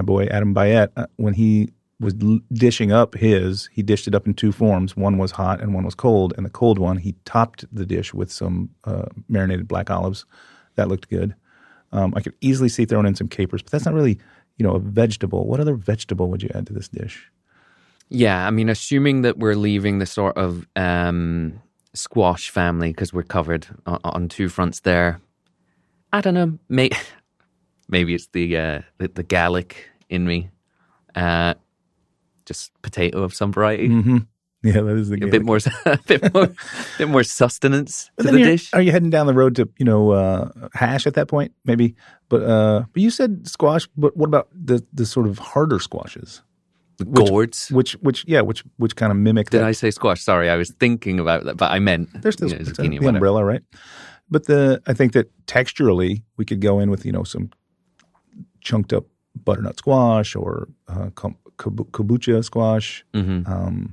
boy Adam Bayet, when he was dishing up he dished it up in two forms. One was hot and one was cold. And the cold one, he topped the dish with some marinated black olives. That looked good. I could easily see throwing in some capers, but that's not really, a vegetable. What other vegetable would you add to this dish? Yeah, I mean, assuming that we're leaving the sort of squash family, because we're covered on two fronts there. I don't know. Maybe it's the Gallic in me. Just potato of some variety. Mm-hmm. Yeah, that is the Gallic. a bit more sustenance to the dish. Are you heading down the road to hash at that point? Maybe, but you said squash. But what about the sort of harder squashes? Gourds, which kind of mimic. Did I say squash? Sorry, I was thinking about that, but I meant there's still zucchini, the umbrella, right? But I think that texturally we could go in with some chunked up butternut squash or kombucha squash. Mm-hmm.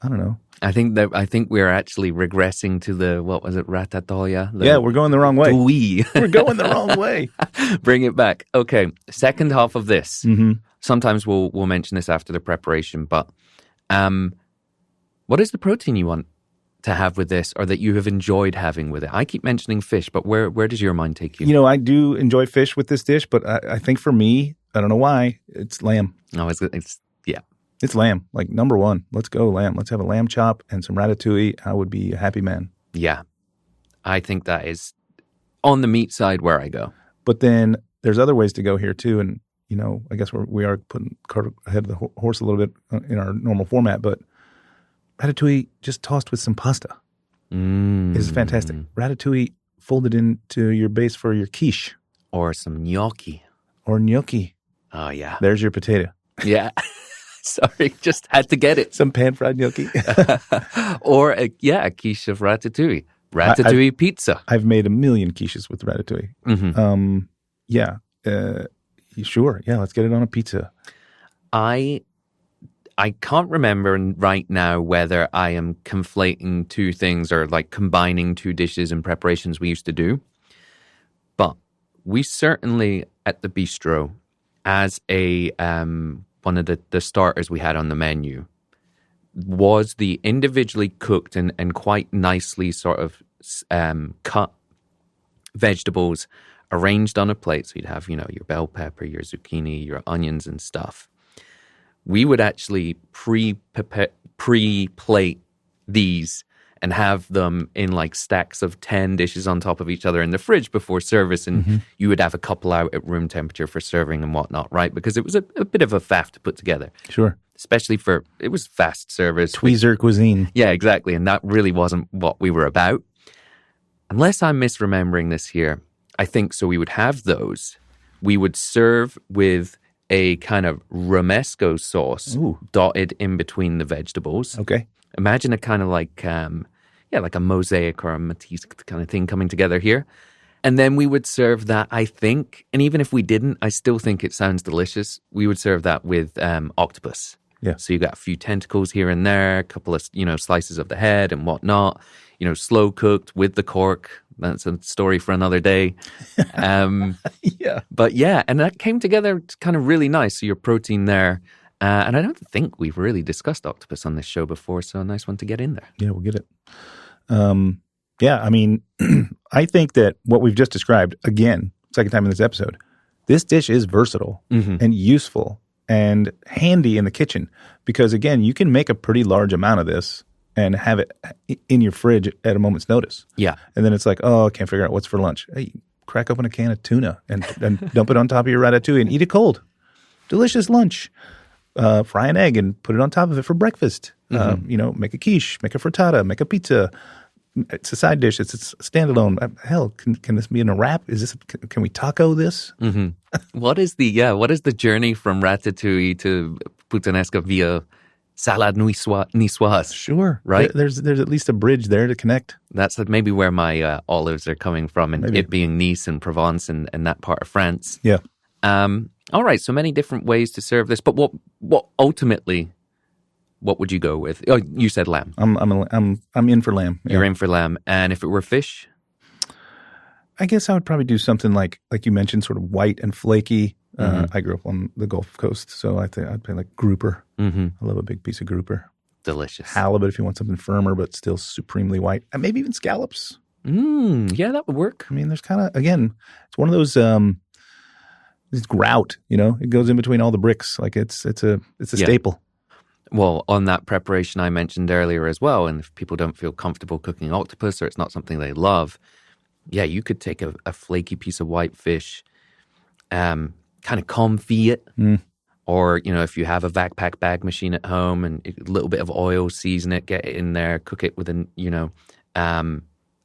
I don't know. I think we're actually regressing to ratatouille? Yeah, we're going the wrong way. We're going the wrong way. Bring it back. Okay, second half of this. Mm-hmm. Sometimes we'll mention this after the preparation, but what is the protein you want to have with this, or that you have enjoyed having with it? I keep mentioning fish, but where does your mind take you? I do enjoy fish with this dish, but I think for me, I don't know why, it's lamb. Oh, It's lamb, like number one. Let's go lamb. Let's have a lamb chop and some ratatouille. I would be a happy man. Yeah, I think that is on the meat side where I go. But then there's other ways to go here too, and I guess we are putting cart ahead of the horse a little bit in our normal format, but ratatouille just tossed with some pasta is fantastic. Ratatouille folded into your base for your quiche. Or some gnocchi. Oh, yeah. There's your potato. Yeah. Sorry, just had to get it. Some pan-fried gnocchi. Or, a quiche of ratatouille. Ratatouille pizza. I've made a million quiches with ratatouille. Mm-hmm. Yeah. Sure. Yeah, let's get it on a pizza. I can't remember right now whether I am conflating two things or like combining two dishes and preparations we used to do. But we certainly at the bistro, as a one of the starters we had on the menu, was the individually cooked and quite nicely sort of cut vegetables arranged on a plate. So you'd have, your bell pepper, your zucchini, your onions and stuff. We would actually pre-plate these and have them in like stacks of 10 dishes on top of each other in the fridge before service. And you would have a couple out at room temperature for serving and whatnot, right? Because it was a bit of a faff to put together. Sure. Especially it was fast service. Tweezer cuisine. Yeah, exactly. And that really wasn't what we were about. Unless I'm misremembering this here, I think so. We would have those. We would serve with a kind of romesco sauce dotted in between the vegetables. Okay. Imagine a kind of like a mosaic or a Matisse kind of thing coming together here. And then we would serve that, I think, and even if we didn't, I still think it sounds delicious. We would serve that with octopus. Yeah. So you got a few tentacles here and there, a couple of, slices of the head and whatnot, slow cooked with the cork. That's a story for another day. Yeah. But yeah, and that came together kind of really nice. So your protein there. And I don't think we've really discussed octopus on this show before, so a nice one to get in there. Yeah, we'll get it. Yeah, I mean, I think that what we've just described, again, second time in this episode, this dish is versatile and useful and handy in the kitchen because, again, you can make a pretty large amount of this and have it in your fridge at a moment's notice. Yeah. And then it's like, I can't figure out what's for lunch. Hey, crack open a can of tuna and dump it on top of your ratatouille and eat it cold. Delicious lunch. Fry an egg and put it on top of it for breakfast. Make a quiche, make a frittata, make a pizza. It's a side dish. It's a standalone. Hell, can this be in a wrap? Can we taco this? What is the journey from ratatouille to puttanesca via salade niçoise? Sure. Right? There's at least a bridge there to connect. That's maybe where my olives are coming from, and it being Nice and Provence and that part of France. Yeah. All right, so many different ways to serve this, but what ultimately, what would you go with? Oh, you said lamb. I'm in for lamb. You're in for lamb, and if it were fish, I guess I would probably do something like you mentioned, sort of white and flaky. I grew up on the Gulf Coast, so I think I'd play like grouper. I love a big piece of grouper. Delicious. Halibut if you want something firmer but still supremely white, and maybe even scallops. Yeah, that would work. I mean, there's kind of, again, it's one of those. It's grout, it goes in between all the bricks. Like it's a staple. Well, on that preparation I mentioned earlier as well, and if people don't feel comfortable cooking octopus or it's not something they love, yeah, you could take a flaky piece of white fish, kind of confit it, or, if you have a backpack bag machine at home and a little bit of oil, season it, get it in there, cook it with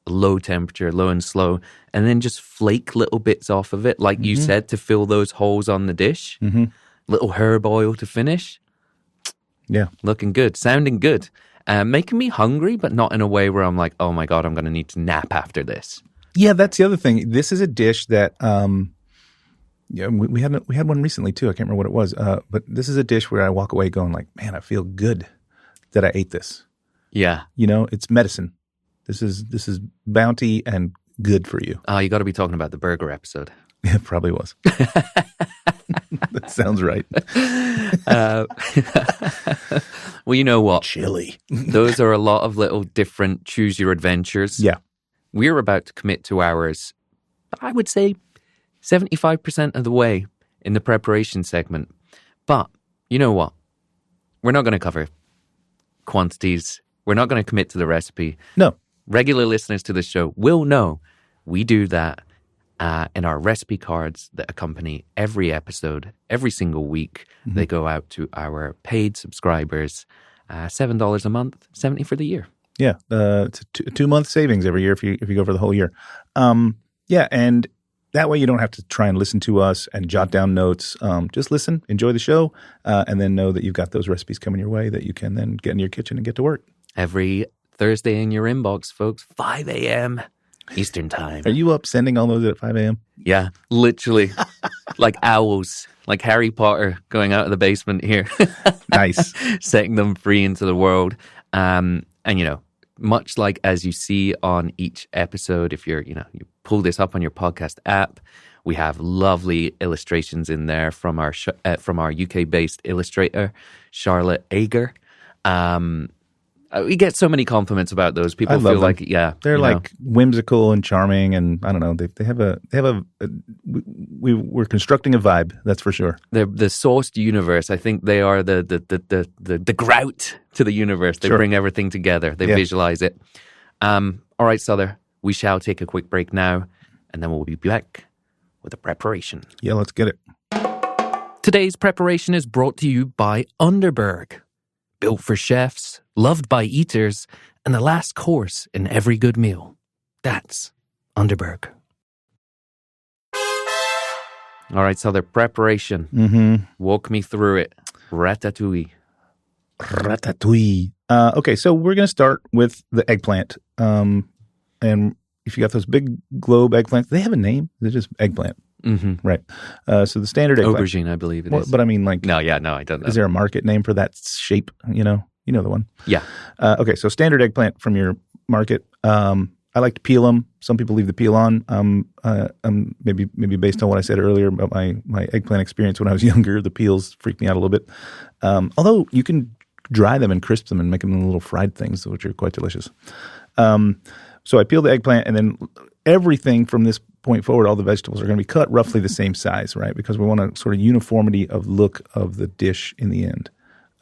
low temperature, low and slow, and then just flake little bits off of it, like you said, to fill those holes on the dish. Little herb oil to finish. Yeah. Looking good, sounding good. Making me hungry, but not in a way where I'm like, oh my God, I'm going to need to nap after this. Yeah, that's the other thing. This is a dish that, we had one recently too. I can't remember what it was, but this is a dish where I walk away going like, man, I feel good that I ate this. Yeah. It's medicine. This is bounty and good for you. Oh, you got to be talking about the burger episode. Yeah, it probably was. That sounds right. Well, you know what? Chili. Those are a lot of little different choose your adventures. Yeah. We're about to commit to ours, I would say 75% of the way in the preparation segment. But you know what? We're not going to cover quantities. We're not going to commit to the recipe. No. Regular listeners to the show will know we do that in our recipe cards that accompany every episode, every single week. They go out to our paid subscribers, $7 a month, $70 for the year. Yeah, it's a 2-month savings every year if you go for the whole year. Yeah, and that way you don't have to try and listen to us and jot down notes. Just listen, enjoy the show, and then know that you've got those recipes coming your way that you can then get in your kitchen and get to work. Every Thursday in your inbox, folks, 5 a.m. Eastern time. Are you up sending all those at 5 a.m.? Yeah, literally. Like owls, like Harry Potter going out of the basement here. Nice. Setting them free into the world. And, much like as you see on each episode, if you pull this up on your podcast app, we have lovely illustrations in there from our UK-based illustrator, Charlotte Ager. We get so many compliments about those. People feel like, they're like whimsical and charming, and I don't know. They have a. We're constructing a vibe. That's for sure. They're the sourced universe. I think they are the grout to the universe. They bring everything together. They visualize it. All right, Souther. We shall take a quick break now, and then we'll be back with a preparation. Yeah, let's get it. Today's preparation is brought to you by Underberg. Built for chefs, loved by eaters, and the last course in every good meal. That's Underberg. All right, so the preparation. Walk me through it. Ratatouille. Okay, so we're going to start with the eggplant. And if you got those big globe eggplants, they have a name. They're just eggplant. Right. So the standard eggplant. Aubergine, I believe it is. But I mean, like... No, I don't know. Is there a market name for that shape? You know the one. Yeah. Okay, so standard eggplant from your market. I like to peel them. Some people leave the peel on. Maybe based on what I said earlier about my eggplant experience when I was younger, the peels freaked me out a little bit. Although you can dry them and crisp them and make them into little fried things, which are quite delicious. So I peel the eggplant, and then everything from this point forward, all the vegetables are going to be cut roughly the same size, right? Because we want a sort of uniformity of look of the dish in the end.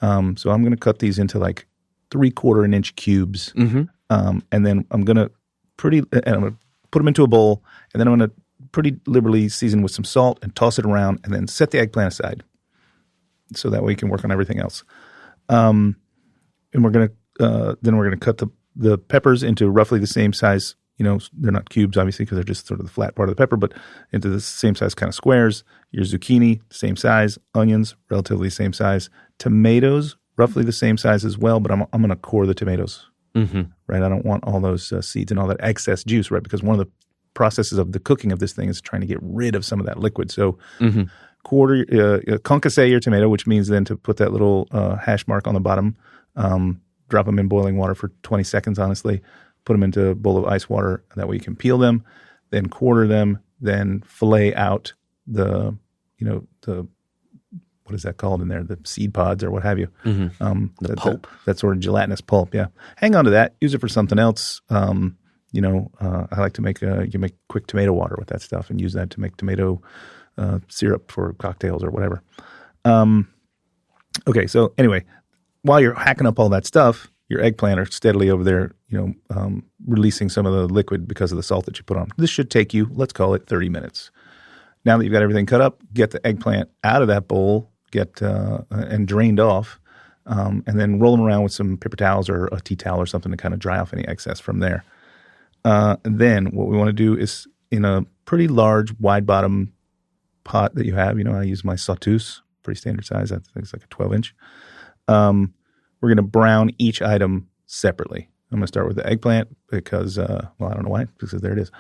So I'm going to cut these into like 3/4 inch cubes, and then I'm going to put them into a bowl, and then I'm going to pretty liberally season with some salt and toss it around, and then set the eggplant aside, so that way you can work on everything else. And we're going to cut the peppers into roughly the same size. They're not cubes, obviously, because they're just sort of the flat part of the pepper, but into the same size kind of squares. Your zucchini, same size. Onions, relatively same size. Tomatoes, roughly the same size as well, but I'm going to core the tomatoes, right? I don't want all those seeds and all that excess juice, right? Because one of the processes of the cooking of this thing is trying to get rid of some of that liquid. So concasse your tomato, which means then to put that little hash mark on the bottom. Drop them in boiling water for 20 seconds, honestly. Put them into a bowl of ice water. That way you can peel them, then quarter them, then fillet out the what is that called in there? The seed pods or what have you. Mm-hmm. The pulp. That sort of gelatinous pulp, yeah. Hang on to that. Use it for something else. I like to make quick tomato water with that stuff and use that to make tomato syrup for cocktails or whatever. Okay, so anyway, while you're hacking up all that stuff, your eggplant are steadily over there, releasing some of the liquid because of the salt that you put on. This should take you, let's call it 30 minutes. Now that you've got everything cut up, get the eggplant out of that bowl, and drained off, and then roll them around with some paper towels or a tea towel or something to kind of dry off any excess from there. And then what we want to do is in a pretty large, wide bottom pot that you have, I use my sauteuse, pretty standard size. I think it's like a 12-inch. We're going to brown each item separately. I'm going to start with the eggplant because, I don't know why, because there it is.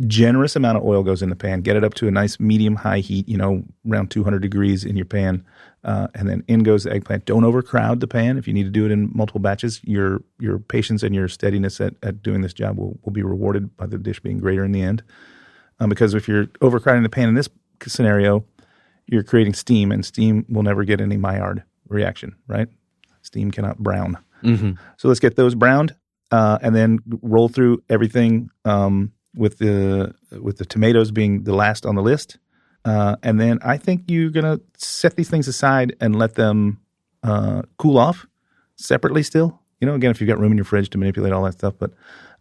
Generous amount of oil goes in the pan. Get it up to a nice medium-high heat, around 200 degrees in your pan. And then in goes the eggplant. Don't overcrowd the pan. If you need to do it in multiple batches, your patience and your steadiness at doing this job will be rewarded by the dish being greater in the end. Because if you're overcrowding the pan in this scenario, you're creating steam, and steam will never get any Maillard reaction, right? Steam cannot brown. Mm-hmm. So let's get those browned, and then roll through everything with the tomatoes being the last on the list. And then I think you're going to set these things aside and let them cool off separately still. Again, if you've got room in your fridge to manipulate all that stuff, but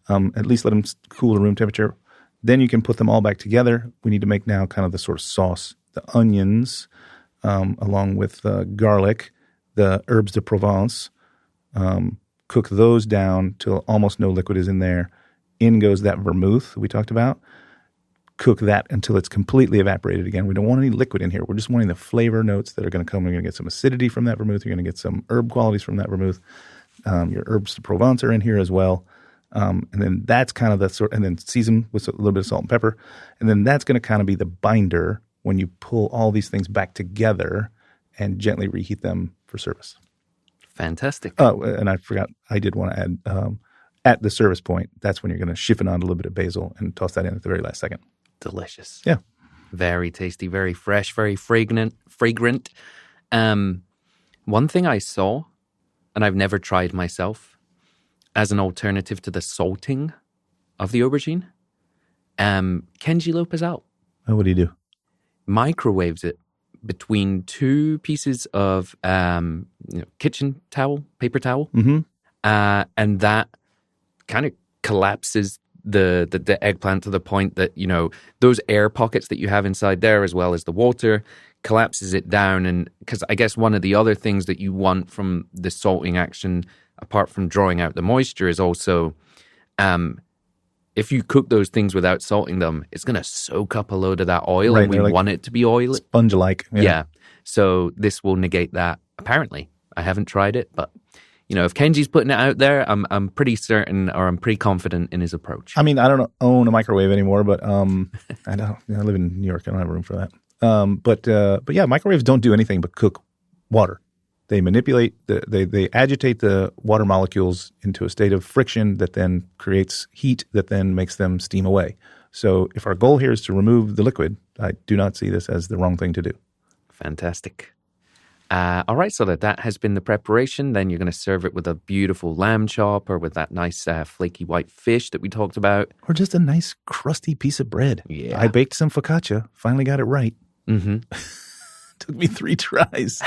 at least let them cool to room temperature. Then you can put them all back together. We need to make now kind of the sort of sauce. The onions, along with garlic, the herbes de Provence, cook those down till almost no liquid is in there. In goes that vermouth we talked about. Cook that until it's completely evaporated again. We don't want any liquid in here. We're just wanting the flavor notes that are going to come. We're going to get some acidity from that vermouth. You're going to get some herb qualities from that vermouth. Your herbes de Provence are in here as well. And then that's kind of the sort, and then season with a little bit of salt and pepper. And then that's going to kind of be the binder when you pull all these things back together and gently reheat them for service. Fantastic. Oh, and I forgot, I did want to add, at the service point, that's when you're going to chiffonade on a little bit of basil and toss that in at the very last second. Delicious. Yeah. Very tasty, very fresh, very fragrant. One thing I saw, and I've never tried myself, as an alternative to the salting of the aubergine, Kenji Lopez out. Oh, what do you do? Microwaves it between two pieces of kitchen towel, paper towel, and that kind of collapses the eggplant to the point that, those air pockets that you have inside there, as well as the water, collapses it down. And because I guess one of the other things that you want from the salting action, apart from drawing out the moisture, is also if you cook those things without salting them, it's going to soak up a load of that oil, right, and we want it to be oily. Sponge-like. Yeah. So this will negate that, apparently. I haven't tried it, but, if Kenji's putting it out there, I'm pretty certain, or I'm pretty confident in his approach. I mean, I don't own a microwave anymore, but I live in New York. I don't have room for that. But yeah, microwaves don't do anything but cook water. They manipulate, they agitate the water molecules into a state of friction that then creates heat that then makes them steam away. So if our goal here is to remove the liquid, I do not see this as the wrong thing to do. Fantastic. All right, so that has been the preparation. Then you're going to serve it with a beautiful lamb chop, or with that nice flaky white fish that we talked about. Or just a nice crusty piece of bread. Yeah. I baked some focaccia, finally got it right. Mm-hmm. Took me 3 tries.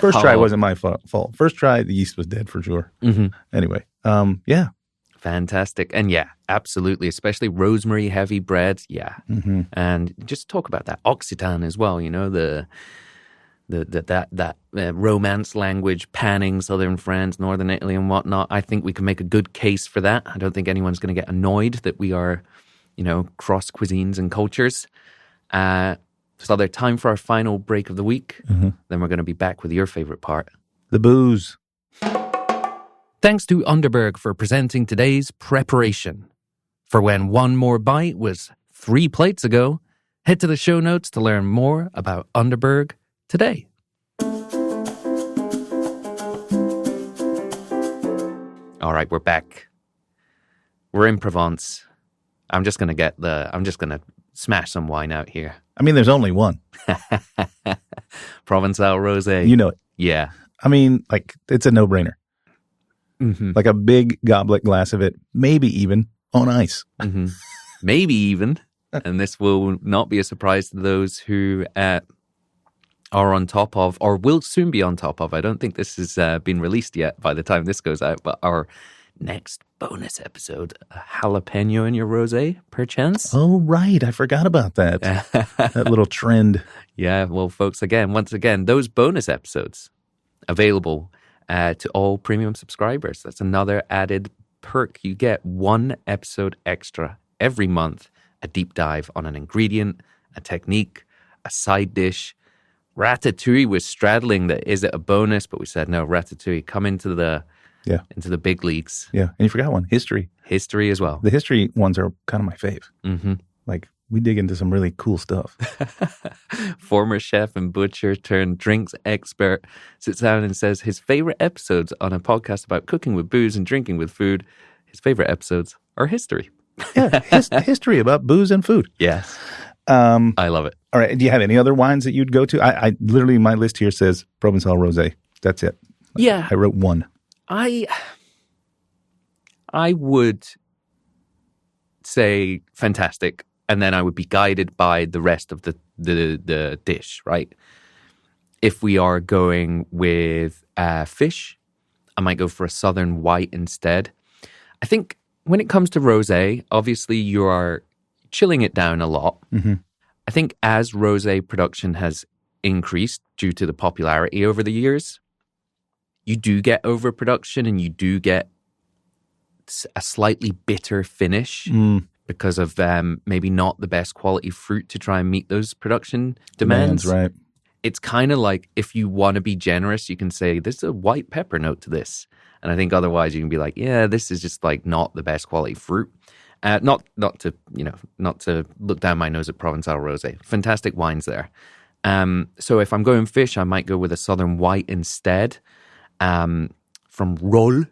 First try wasn't my fault. First try, the yeast was dead for sure. Mm-hmm. Anyway, yeah. Fantastic. And yeah, absolutely, especially rosemary heavy bread. Yeah. Mm-hmm. And just talk about that Occitan as well, that Romance language, panning Southern France, Northern Italy and whatnot. I think we can make a good case for that. I don't think anyone's going to get annoyed that we are, cross cuisines and cultures. So they're time for our final break of the week. Mm-hmm. Then we're going to be back with your favorite part. The booze. Thanks to Underberg for presenting today's preparation. For when one more bite was 3 plates ago, Head to the show notes to learn more about Underberg today. All right, we're back. We're in Provence. I'm just going to smash some wine out here. I mean, there's only one. Provençal Rosé. You know it. Yeah. I mean, like, it's a no-brainer. Mm-hmm. Like a big goblet glass of it, maybe even on ice. Mm-hmm. Maybe even. And this will not be a surprise to those who are on top of, or will soon be on top of. I don't think this has been released yet by the time this goes out, but our next bonus episode, a jalapeno in your rosé, perchance. Oh, right. I forgot about that. That little trend. Yeah. Well, folks, once again, those bonus episodes available to all premium subscribers. That's another added perk. You get one episode extra every month, a deep dive on an ingredient, a technique, a side dish. Ratatouille was straddling that, is it a bonus? But we said, no, Ratatouille, come into the big leagues. Yeah. And you forgot one, history. History as well. The history ones are kind of my fave. Mm-hmm. Like, we dig into some really cool stuff. Former chef and butcher turned drinks expert sits down and says his favorite episodes on a podcast about cooking with booze and drinking with food, his favorite episodes are history. Yeah, history about booze and food. Yes. I love it. All right. Do you have any other wines that you'd go to? I literally, my list here says Provençal Rosé. That's it. Yeah. I wrote one. I would say fantastic, and then I would be guided by the rest of the dish, right? If we are going with fish, I might go for a southern white instead. I think when it comes to rosé, obviously you are chilling it down a lot. Mm-hmm. I think as rosé production has increased due to the popularity over the years, you do get overproduction and you do get a slightly bitter finish because of maybe not the best quality fruit to try and meet those production demands. Right. It's kind of like if you want to be generous, you can say, there's a white pepper note to this. And I think otherwise you can be like, yeah, this is just like not the best quality fruit. Not to look down my nose at Provençal Rosé. Fantastic wines there. So if I'm going fish, I might go with a southern white instead. From Rolle,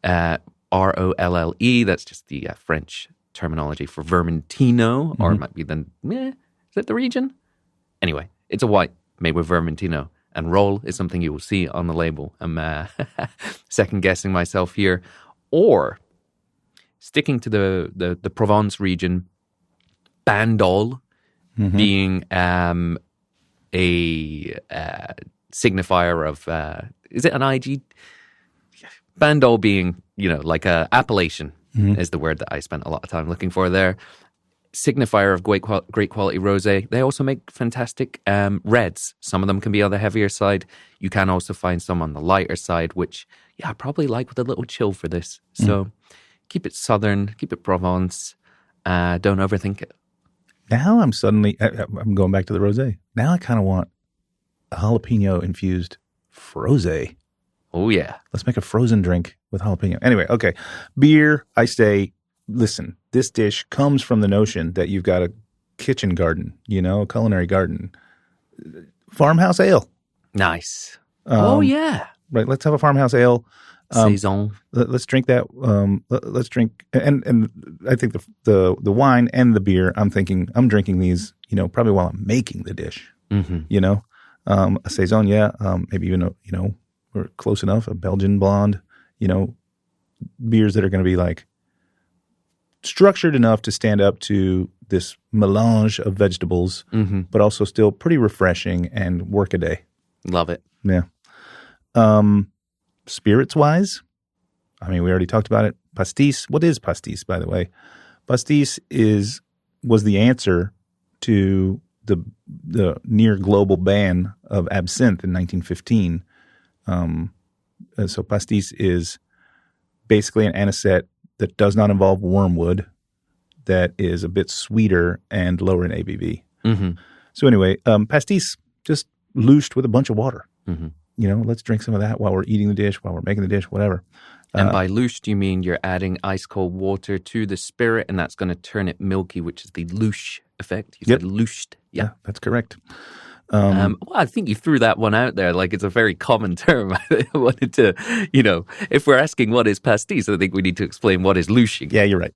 R-O-L-L-E. That's just the French terminology for Vermentino, or it might be is that the region? Anyway, it's a white made with Vermentino. And Rolle is something you will see on the label. I'm second guessing myself here. Or sticking to the Provence region, Bandol being a signifier of, is it an IG? Bandol being, like a appellation is the word that I spent a lot of time looking for there. Signifier of great quality rosé. They also make fantastic reds. Some of them can be on the heavier side. You can also find some on the lighter side, which, I probably like with a little chill for this. So keep it southern, keep it Provence. Don't overthink it. Now I'm going back to the rosé. Now I kind of want a jalapeno-infused frosé. Oh, yeah. Let's make a frozen drink with jalapeno. Anyway, okay. Beer, I say, listen, this dish comes from the notion that you've got a kitchen garden, a culinary garden. Farmhouse ale. Nice. Oh, yeah. Right, let's have a farmhouse ale. Saison. Let's drink that. Let's drink, and I think the wine and the beer, I'm drinking these, probably while I'm making the dish. A Saison, maybe even, we're close enough, a Belgian blonde, beers that are going to be like structured enough to stand up to this melange of vegetables, but also still pretty refreshing and work a day. Love it. Yeah. Spirits wise, I mean, we already talked about it. Pastis. What is pastis, by the way? Pastis was the answer to the near global ban of absinthe in 1915. So pastis is basically an anisette that does not involve wormwood, that is a bit sweeter and lower in ABV. So anyway, pastis just loosed with a bunch of water. let's drink some of that while we're eating the dish, while we're making the dish, whatever. And by louche, you mean you're adding ice cold water to the spirit, and that's going to turn it milky, which is the louche effect. You said louched. Yeah, that's correct. Well, I think you threw that one out there. Like, it's a very common term. I wanted to, if we're asking what is pastis, I think we need to explain what is louching. Yeah, you're right.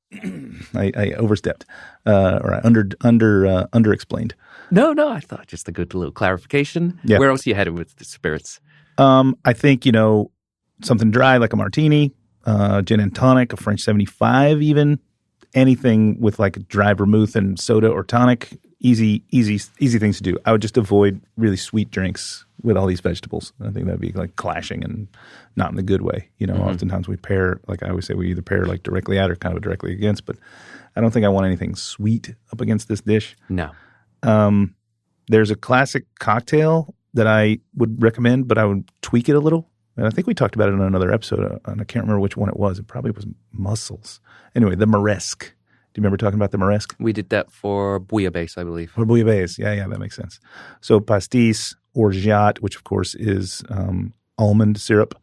I overstepped, or I under-explained. No, I thought just a good little clarification. Yeah. Where else are you headed with the spirits? I think, something dry like a martini, gin and tonic, a French 75 even. Anything with like dry vermouth and soda or tonic, easy things to do. I would just avoid really sweet drinks with all these vegetables. I think that'd be like clashing and not in the good way. Oftentimes we pair, like I always say, we either pair like directly at or kind of directly against, but I don't think I want anything sweet up against this dish. No. There's a classic cocktail that I would recommend, but I would tweak it a little. And I think we talked about it on another episode, and I can't remember which one it was. It probably was mussels. Anyway, the Moresque. Do you remember talking about the Moresque? We did that for bouillabaisse, I believe. For bouillabaisse. Yeah, that makes sense. So pastis, orgeat, which of course is almond syrup.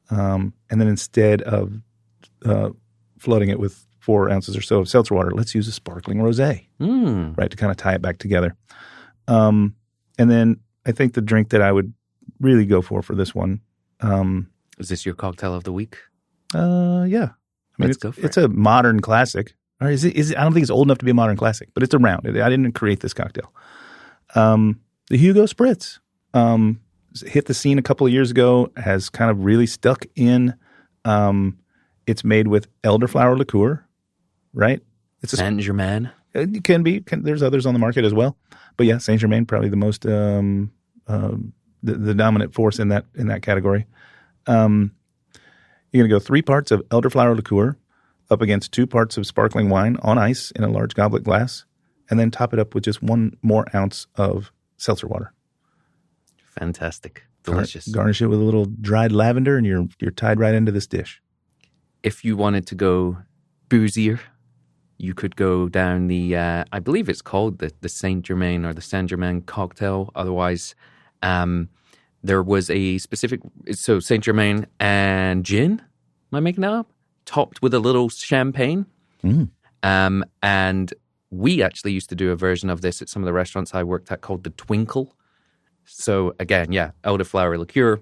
And then instead of flooding it with 4 ounces or so of seltzer water, let's use a sparkling rosé, right, to kind of tie it back together. And then I think the drink that I would really go for this one. Is this your cocktail of the week? Yeah. I mean, it's a modern classic. Or is it? I don't think it's old enough to be a modern classic, but it's around. I didn't create this cocktail. The Hugo Spritz hit the scene a couple of years ago, has kind of really stuck in. It's made with elderflower liqueur, right? It's a Saint-Germain. It can be. There's others on the market as well. But yeah, Saint-Germain, probably the most the dominant force in that category. You're going to go 3 parts of elderflower liqueur up against 2 parts of sparkling wine on ice in a large goblet glass, and then top it up with just 1 more ounce of seltzer water. Fantastic. Delicious. Garnish it with a little dried lavender, and you're tied right into this dish. If you wanted to go boozier, you could go down the, I believe it's called the Saint-Germain or the Saint-Germain cocktail. Otherwise, there was a specific, so Saint-Germain and gin, am I making that up? Topped with a little champagne. And we actually used to do a version of this at some of the restaurants I worked at called the Twinkle. So again, elderflower liqueur,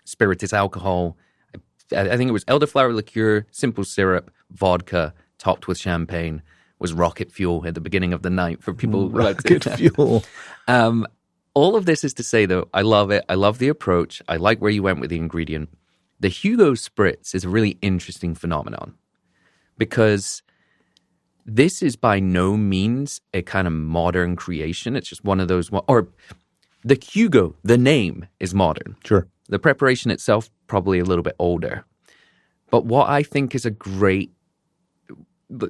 spirituous alcohol. I think it was elderflower liqueur, simple syrup, vodka, topped with champagne, was rocket fuel at the beginning of the night for people. Rocket fuel. All of this is to say, though, I love it. I love the approach. I like where you went with the ingredient. The Hugo Spritz is a really interesting phenomenon because this is by no means a kind of modern creation. It's just one of those, or the Hugo, the name is modern. Sure. The preparation itself, probably a little bit older. But what I think is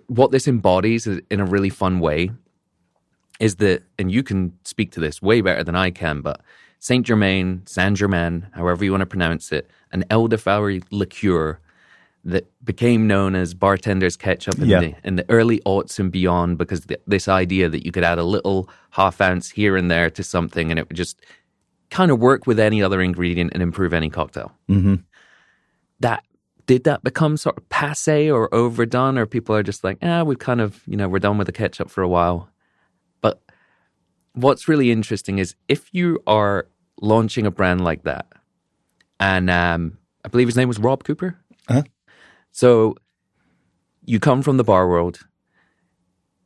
what this embodies in a really fun way is that, and you can speak to this way better than I can, but Saint-Germain, however you want to pronounce it, an elderflower liqueur that became known as bartender's ketchup in the early aughts and beyond, because this idea that you could add a little half ounce here and there to something and it would just kind of work with any other ingredient and improve any cocktail. Mm-hmm. Did that become sort of passé or overdone, or people are just like, we've kind of, we're done with the ketchup for a while? But what's really interesting is if you are launching a brand like that, and I believe his name was Rob Cooper. Uh-huh. So you come from the bar world.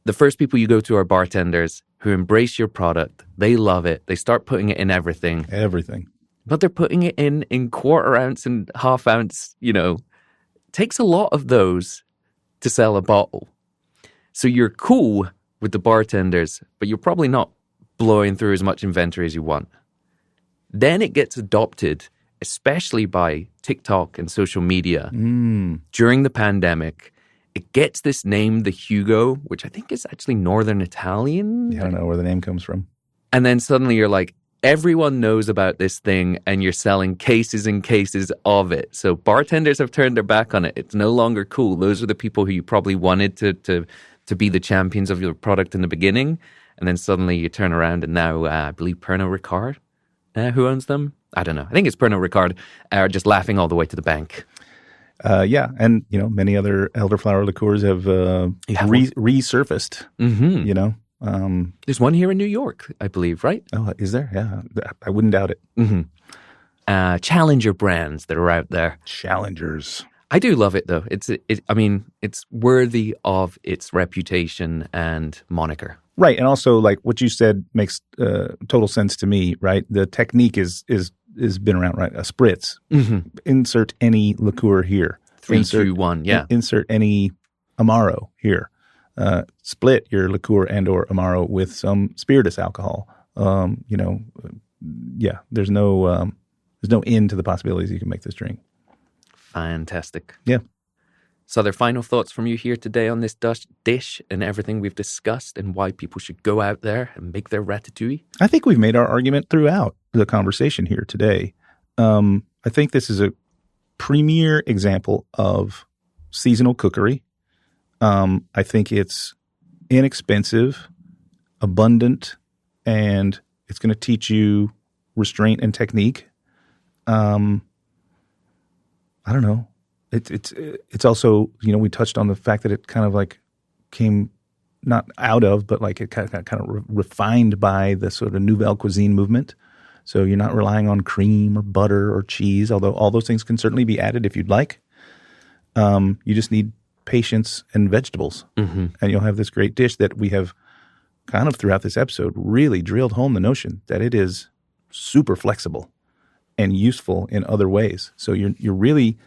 The first people you go to are bartenders who embrace your product. They love it. They start putting it in everything. But they're putting it in quarter ounce and half ounce, Takes a lot of those to sell a bottle. So you're cool with the bartenders, but you're probably not blowing through as much inventory as you want. Then it gets adopted, especially by TikTok and social media. During the pandemic, it gets this name, the Hugo, which I think is actually Northern Italian. Yeah, I don't know where the name comes from. And then suddenly you're like, everyone knows about this thing and you're selling cases and cases of it. So bartenders have turned their back on it. It's no longer cool. Those are the people who you probably wanted to be the champions of your product in the beginning. And then suddenly you turn around and now I believe Pernod Ricard who owns them? I don't know. I think it's Pernod Ricard, are just laughing all the way to the bank. Yeah, and many other elderflower liqueurs have resurfaced. Mm-hmm. There's one here in New York, I believe, right? Oh, is there? Yeah, I wouldn't doubt it. Mm-hmm. Challenger brands that are out there. Challengers. I do love it though. It's worthy of its reputation and moniker. Right, and also like what you said makes total sense to me. Right, the technique is been around. Right, a spritz. Mm-hmm. Insert any liqueur here. 3, 2, 1. Yeah. Insert any Amaro here. Split your liqueur and/or Amaro with some spiritus alcohol. Yeah. There's no end to the possibilities you can make this drink. Fantastic. Yeah. So, are there final thoughts from you here today on this dish and everything we've discussed and why people should go out there and make their ratatouille? I think we've made our argument throughout the conversation here today. I think this is a premier example of seasonal cookery. I think it's inexpensive, abundant, and it's going to teach you restraint and technique. I don't know. It's also, we touched on the fact that it kind of like came not out of, but like it kind of refined by the sort of nouvelle cuisine movement. So you're not relying on cream or butter or cheese, although all those things can certainly be added if you'd like. You just need patience and vegetables. Mm-hmm. And you'll have this great dish that we have kind of throughout this episode really drilled home the notion that it is super flexible and useful in other ways. So you're really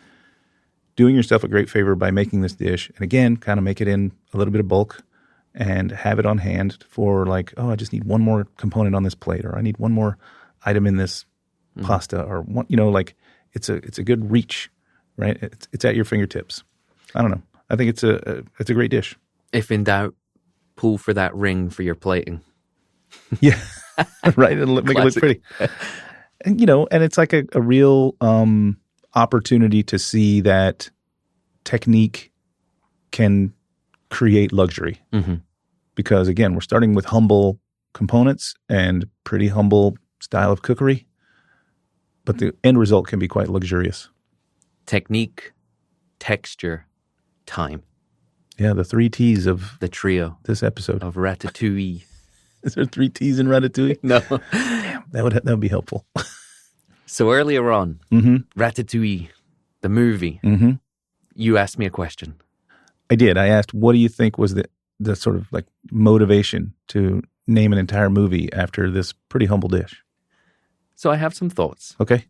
doing yourself a great favor by making this dish. And again, kind of make it in a little bit of bulk and have it on hand for like, oh, I just need one more component on this plate, or I need one more item in this pasta, or one, like it's a good reach, right? It's at your fingertips. I don't know. I think it's a great dish. If in doubt, pull for that ring for your plating. Yeah, right. It'll make it look pretty. And and it's like a real opportunity to see that technique can create luxury. Mm-hmm. Because again, we're starting with humble components and pretty humble style of cookery, but the end result can be quite luxurious. Technique, texture, time. Yeah, the 3 T's of the trio this episode of Ratatouille. Is there 3 T's in Ratatouille? No. Damn, that would be helpful. So earlier on, Ratatouille, the movie, you asked me a question. I did. I asked, what do you think was the sort of like motivation to name an entire movie after this pretty humble dish? So I have some thoughts. Okay.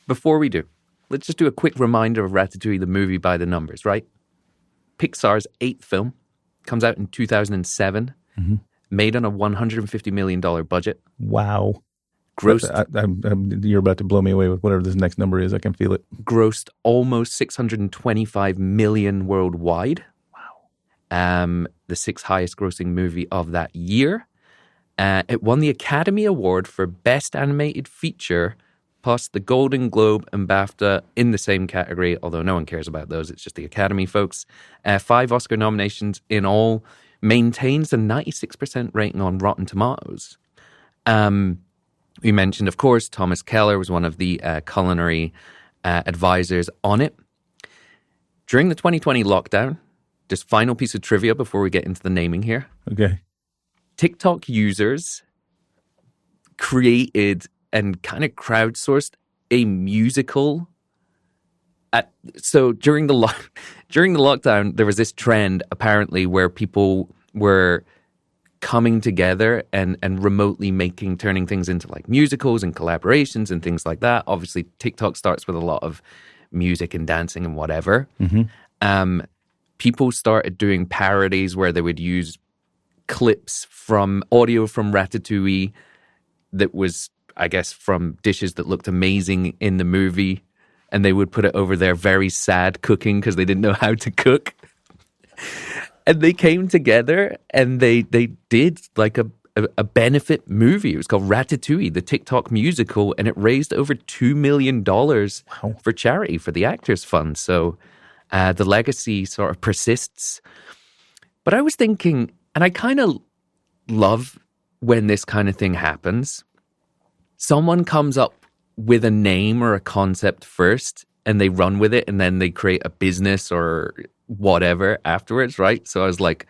Before we do, let's just do a quick reminder of Ratatouille, the movie by the numbers, right? Pixar's 8th film, comes out in 2007, made on a $150 million budget. Wow. Grossed. You're about to blow me away with whatever this next number is. I can feel it. Grossed almost $625 million worldwide. Wow. The 6th highest grossing movie of that year. It won the Academy Award for Best Animated Feature, plus the Golden Globe and BAFTA in the same category, although no one cares about those. It's just the Academy, folks. 5 Oscar nominations in all. Maintains a 96% rating on Rotten Tomatoes. We mentioned, of course, Thomas Keller was one of the culinary advisors on it. During the 2020 lockdown, just final piece of trivia before we get into the naming here. Okay. TikTok users created and kind of crowdsourced a musical. So during the lockdown, there was this trend apparently where people were coming together and remotely turning things into like musicals and collaborations and things like that. Obviously, TikTok starts with a lot of music and dancing and whatever. People started doing parodies where they would use clips from audio from Ratatouille that was, I guess, from dishes that looked amazing in the movie, and they would put it over their very sad cooking because they didn't know how to cook. And they came together and they did like a benefit movie. It was called Ratatouille, the TikTok musical, and it raised over $2 million for charity for the Actors Fund. So the legacy sort of persists. But I was thinking, and I kind of love when this kind of thing happens, someone comes up with a name or a concept first and they run with it and then they create a business or whatever afterwards, right? So I was like,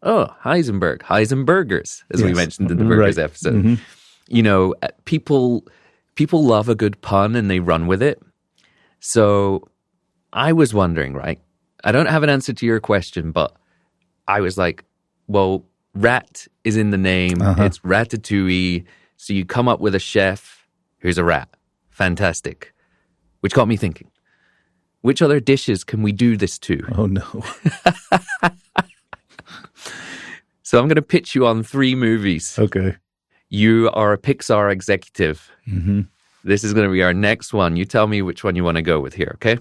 oh, Heisenbergers, as we mentioned in the burgers episode. Mm-hmm. You know, people love a good pun and they run with it. So I was wondering, right? I don't have an answer to your question, but I was like, well, rat is in the name. It's Ratatouille. So you come up with a chef. Here's a rat. Fantastic. Which got me thinking, which other dishes can we do this to? Oh, no. So I'm going to pitch you on 3 movies. Okay. You are a Pixar executive. Mm-hmm. This is going to be our next one. You tell me which one you want to go with here, okay?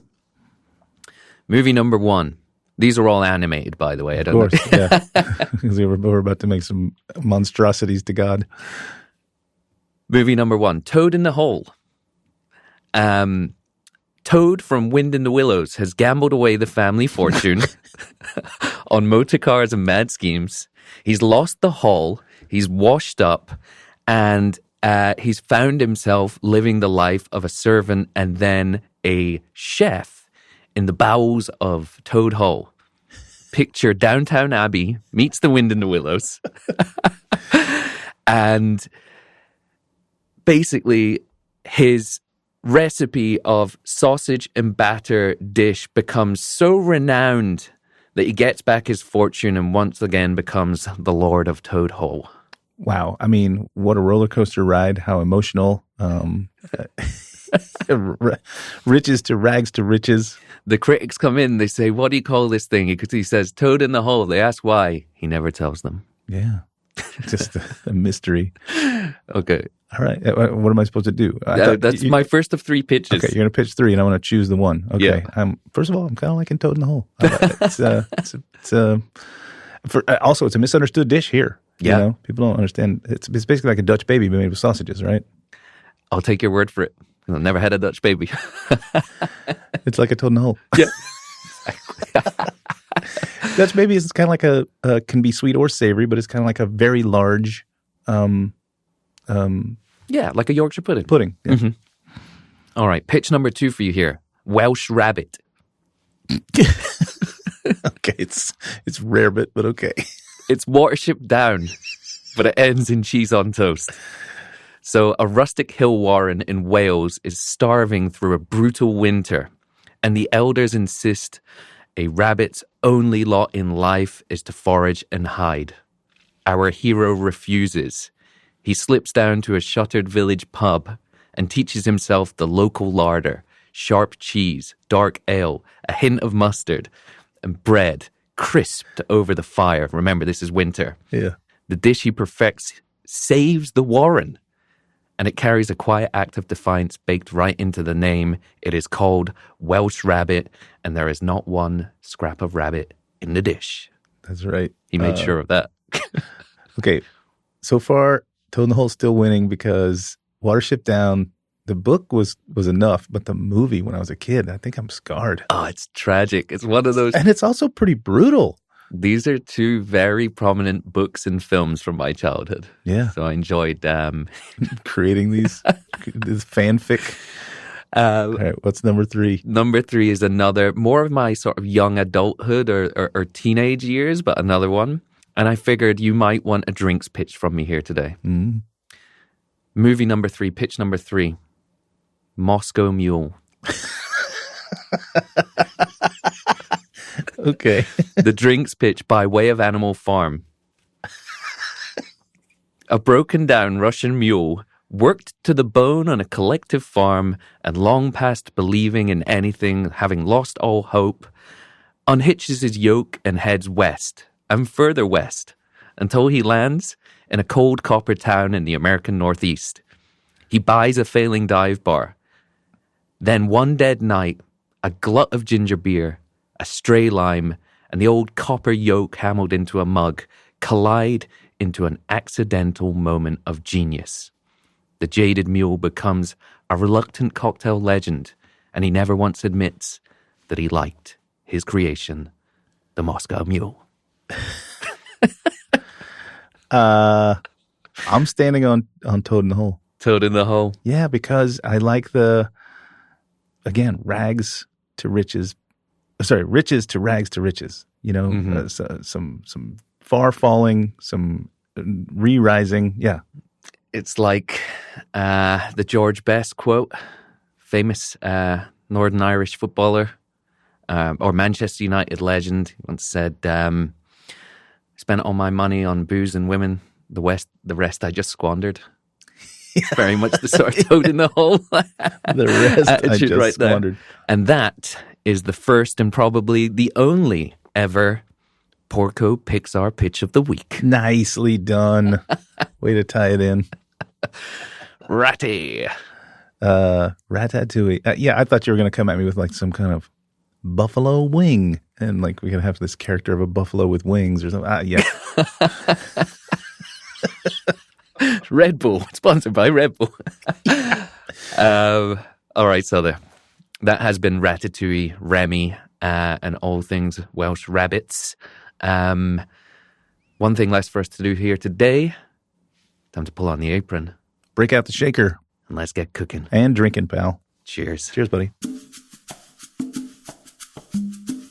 Movie number 1. These are all animated, by the way. I don't know. Of course, yeah. Because we're about to make some monstrosities to God. Movie number 1, Toad in the Hole. Toad from Wind in the Willows has gambled away the family fortune on motor cars and mad schemes. He's lost the hole, he's washed up, and he's found himself living the life of a servant and then a chef in the bowels of Toad Hole. Picture Downtown Abbey meets the Wind in the Willows. And basically, his recipe of sausage and batter dish becomes so renowned that he gets back his fortune and once again becomes the Lord of Toad Hole. Wow. I mean, what a roller coaster ride. How emotional. Riches to rags to riches. The critics come in, they say, what do you call this thing? He says, Toad in the Hole. They ask why. He never tells them. Yeah. Just a mystery. Okay. All right. What am I supposed to do? That's my first of 3 pitches. Okay, you're going to pitch 3, and I want to choose the one. Okay. Yeah. First of all, I'm kind of liking Toad in the Hole. Also, it's a misunderstood dish here. Yeah. You know? People don't understand. It's basically like a Dutch baby made with sausages, right? I'll take your word for it. I've never had a Dutch baby. It's like a Toad in the Hole. Yeah. Dutch baby is kind of like can be sweet or savory, but it's kind of like a very large... yeah, like a Yorkshire pudding. Pudding. Yeah. Mm-hmm. All right, pitch number 2 for you here. Welsh rabbit. Okay, it's rarebit, but okay. It's Watership Down, but it ends in cheese on toast. So a rustic hill warren in Wales is starving through a brutal winter, and the elders insist a rabbit's only lot in life is to forage and hide. Our hero refuses. He slips down to a shuttered village pub and teaches himself the local larder, sharp cheese, dark ale, a hint of mustard, and bread crisped over the fire. Remember, this is winter. Yeah. The dish he perfects saves the warren, and it carries a quiet act of defiance baked right into the name. It is called Welsh Rabbit, and there is not one scrap of rabbit in the dish. That's right. He made sure of that. Okay, so far, Toad in the Hole still winning because Watership Down, the book was enough, but the movie when I was a kid, I think I'm scarred. Oh, it's tragic. It's one of those... And it's also pretty brutal. These are 2 very prominent books and films from my childhood. Yeah. So I enjoyed creating this fanfic. All right, what's number 3? Number 3 is another, more of my sort of young adulthood or teenage years, but another one. And I figured you might want a drinks pitch from me here today. Mm. Movie number 3, pitch number 3, Moscow Mule. Okay. The drinks pitch by way of Animal Farm. A broken down Russian mule, worked to the bone on a collective farm and long past believing in anything, having lost all hope, unhitches his yoke and heads west and further west until he lands in a cold copper town in the American Northeast. He buys a failing dive bar. Then one dead night, a glut of ginger beer, a stray lime, and the old copper yoke hammered into a mug collide into an accidental moment of genius. The jaded mule becomes a reluctant cocktail legend, and he never once admits that he liked his creation, the Moscow Mule. I'm standing on Toad in the Hole. Toad in the hole. Yeah, because I like rags to riches. Sorry, riches to rags to riches. Some far falling, some re-rising. Yeah. It's like the George Best quote, famous Northern Irish footballer or Manchester United legend. He once said, spent all my money on booze and women. The rest I just squandered. Very much the sort of toad in the hole. The rest I just squandered. And that is the first and probably the only ever Porco Pixar pitch of the week. Nicely done. Way to tie it in. Ratty. Ratatouille. I thought you were going to come at me with like some kind of buffalo wing. And like we're going to have this character of a buffalo with wings or something. Yeah. Red Bull. Sponsored by Red Bull. All right, so that has been Ratatouille, Remy, and all things Welsh rabbits. One thing less for us to do here today. Time to pull on the apron. Break out the shaker. And let's get cooking. And drinking, pal. Cheers. Cheers, buddy.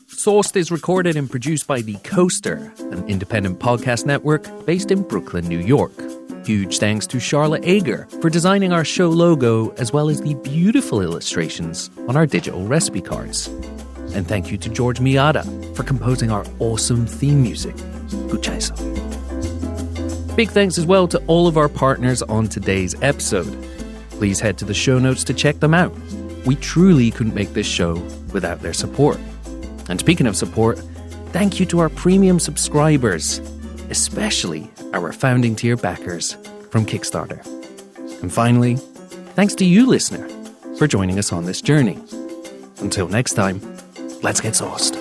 Sourced is recorded and produced by The Coaster, an independent podcast network based in Brooklyn, New York. Huge thanks to Charlotte Ager for designing our show logo as well as the beautiful illustrations on our digital recipe cards. And thank you to George Miata for composing our awesome theme music. Escucha. Big thanks as well to all of our partners on today's episode. Please head to the show notes to check them out. We truly couldn't make this show without their support. And speaking of support, thank you to our premium subscribers, especially our founding tier backers from Kickstarter. And finally, thanks to you, listener, for joining us on this journey. Until next time, let's get sauced.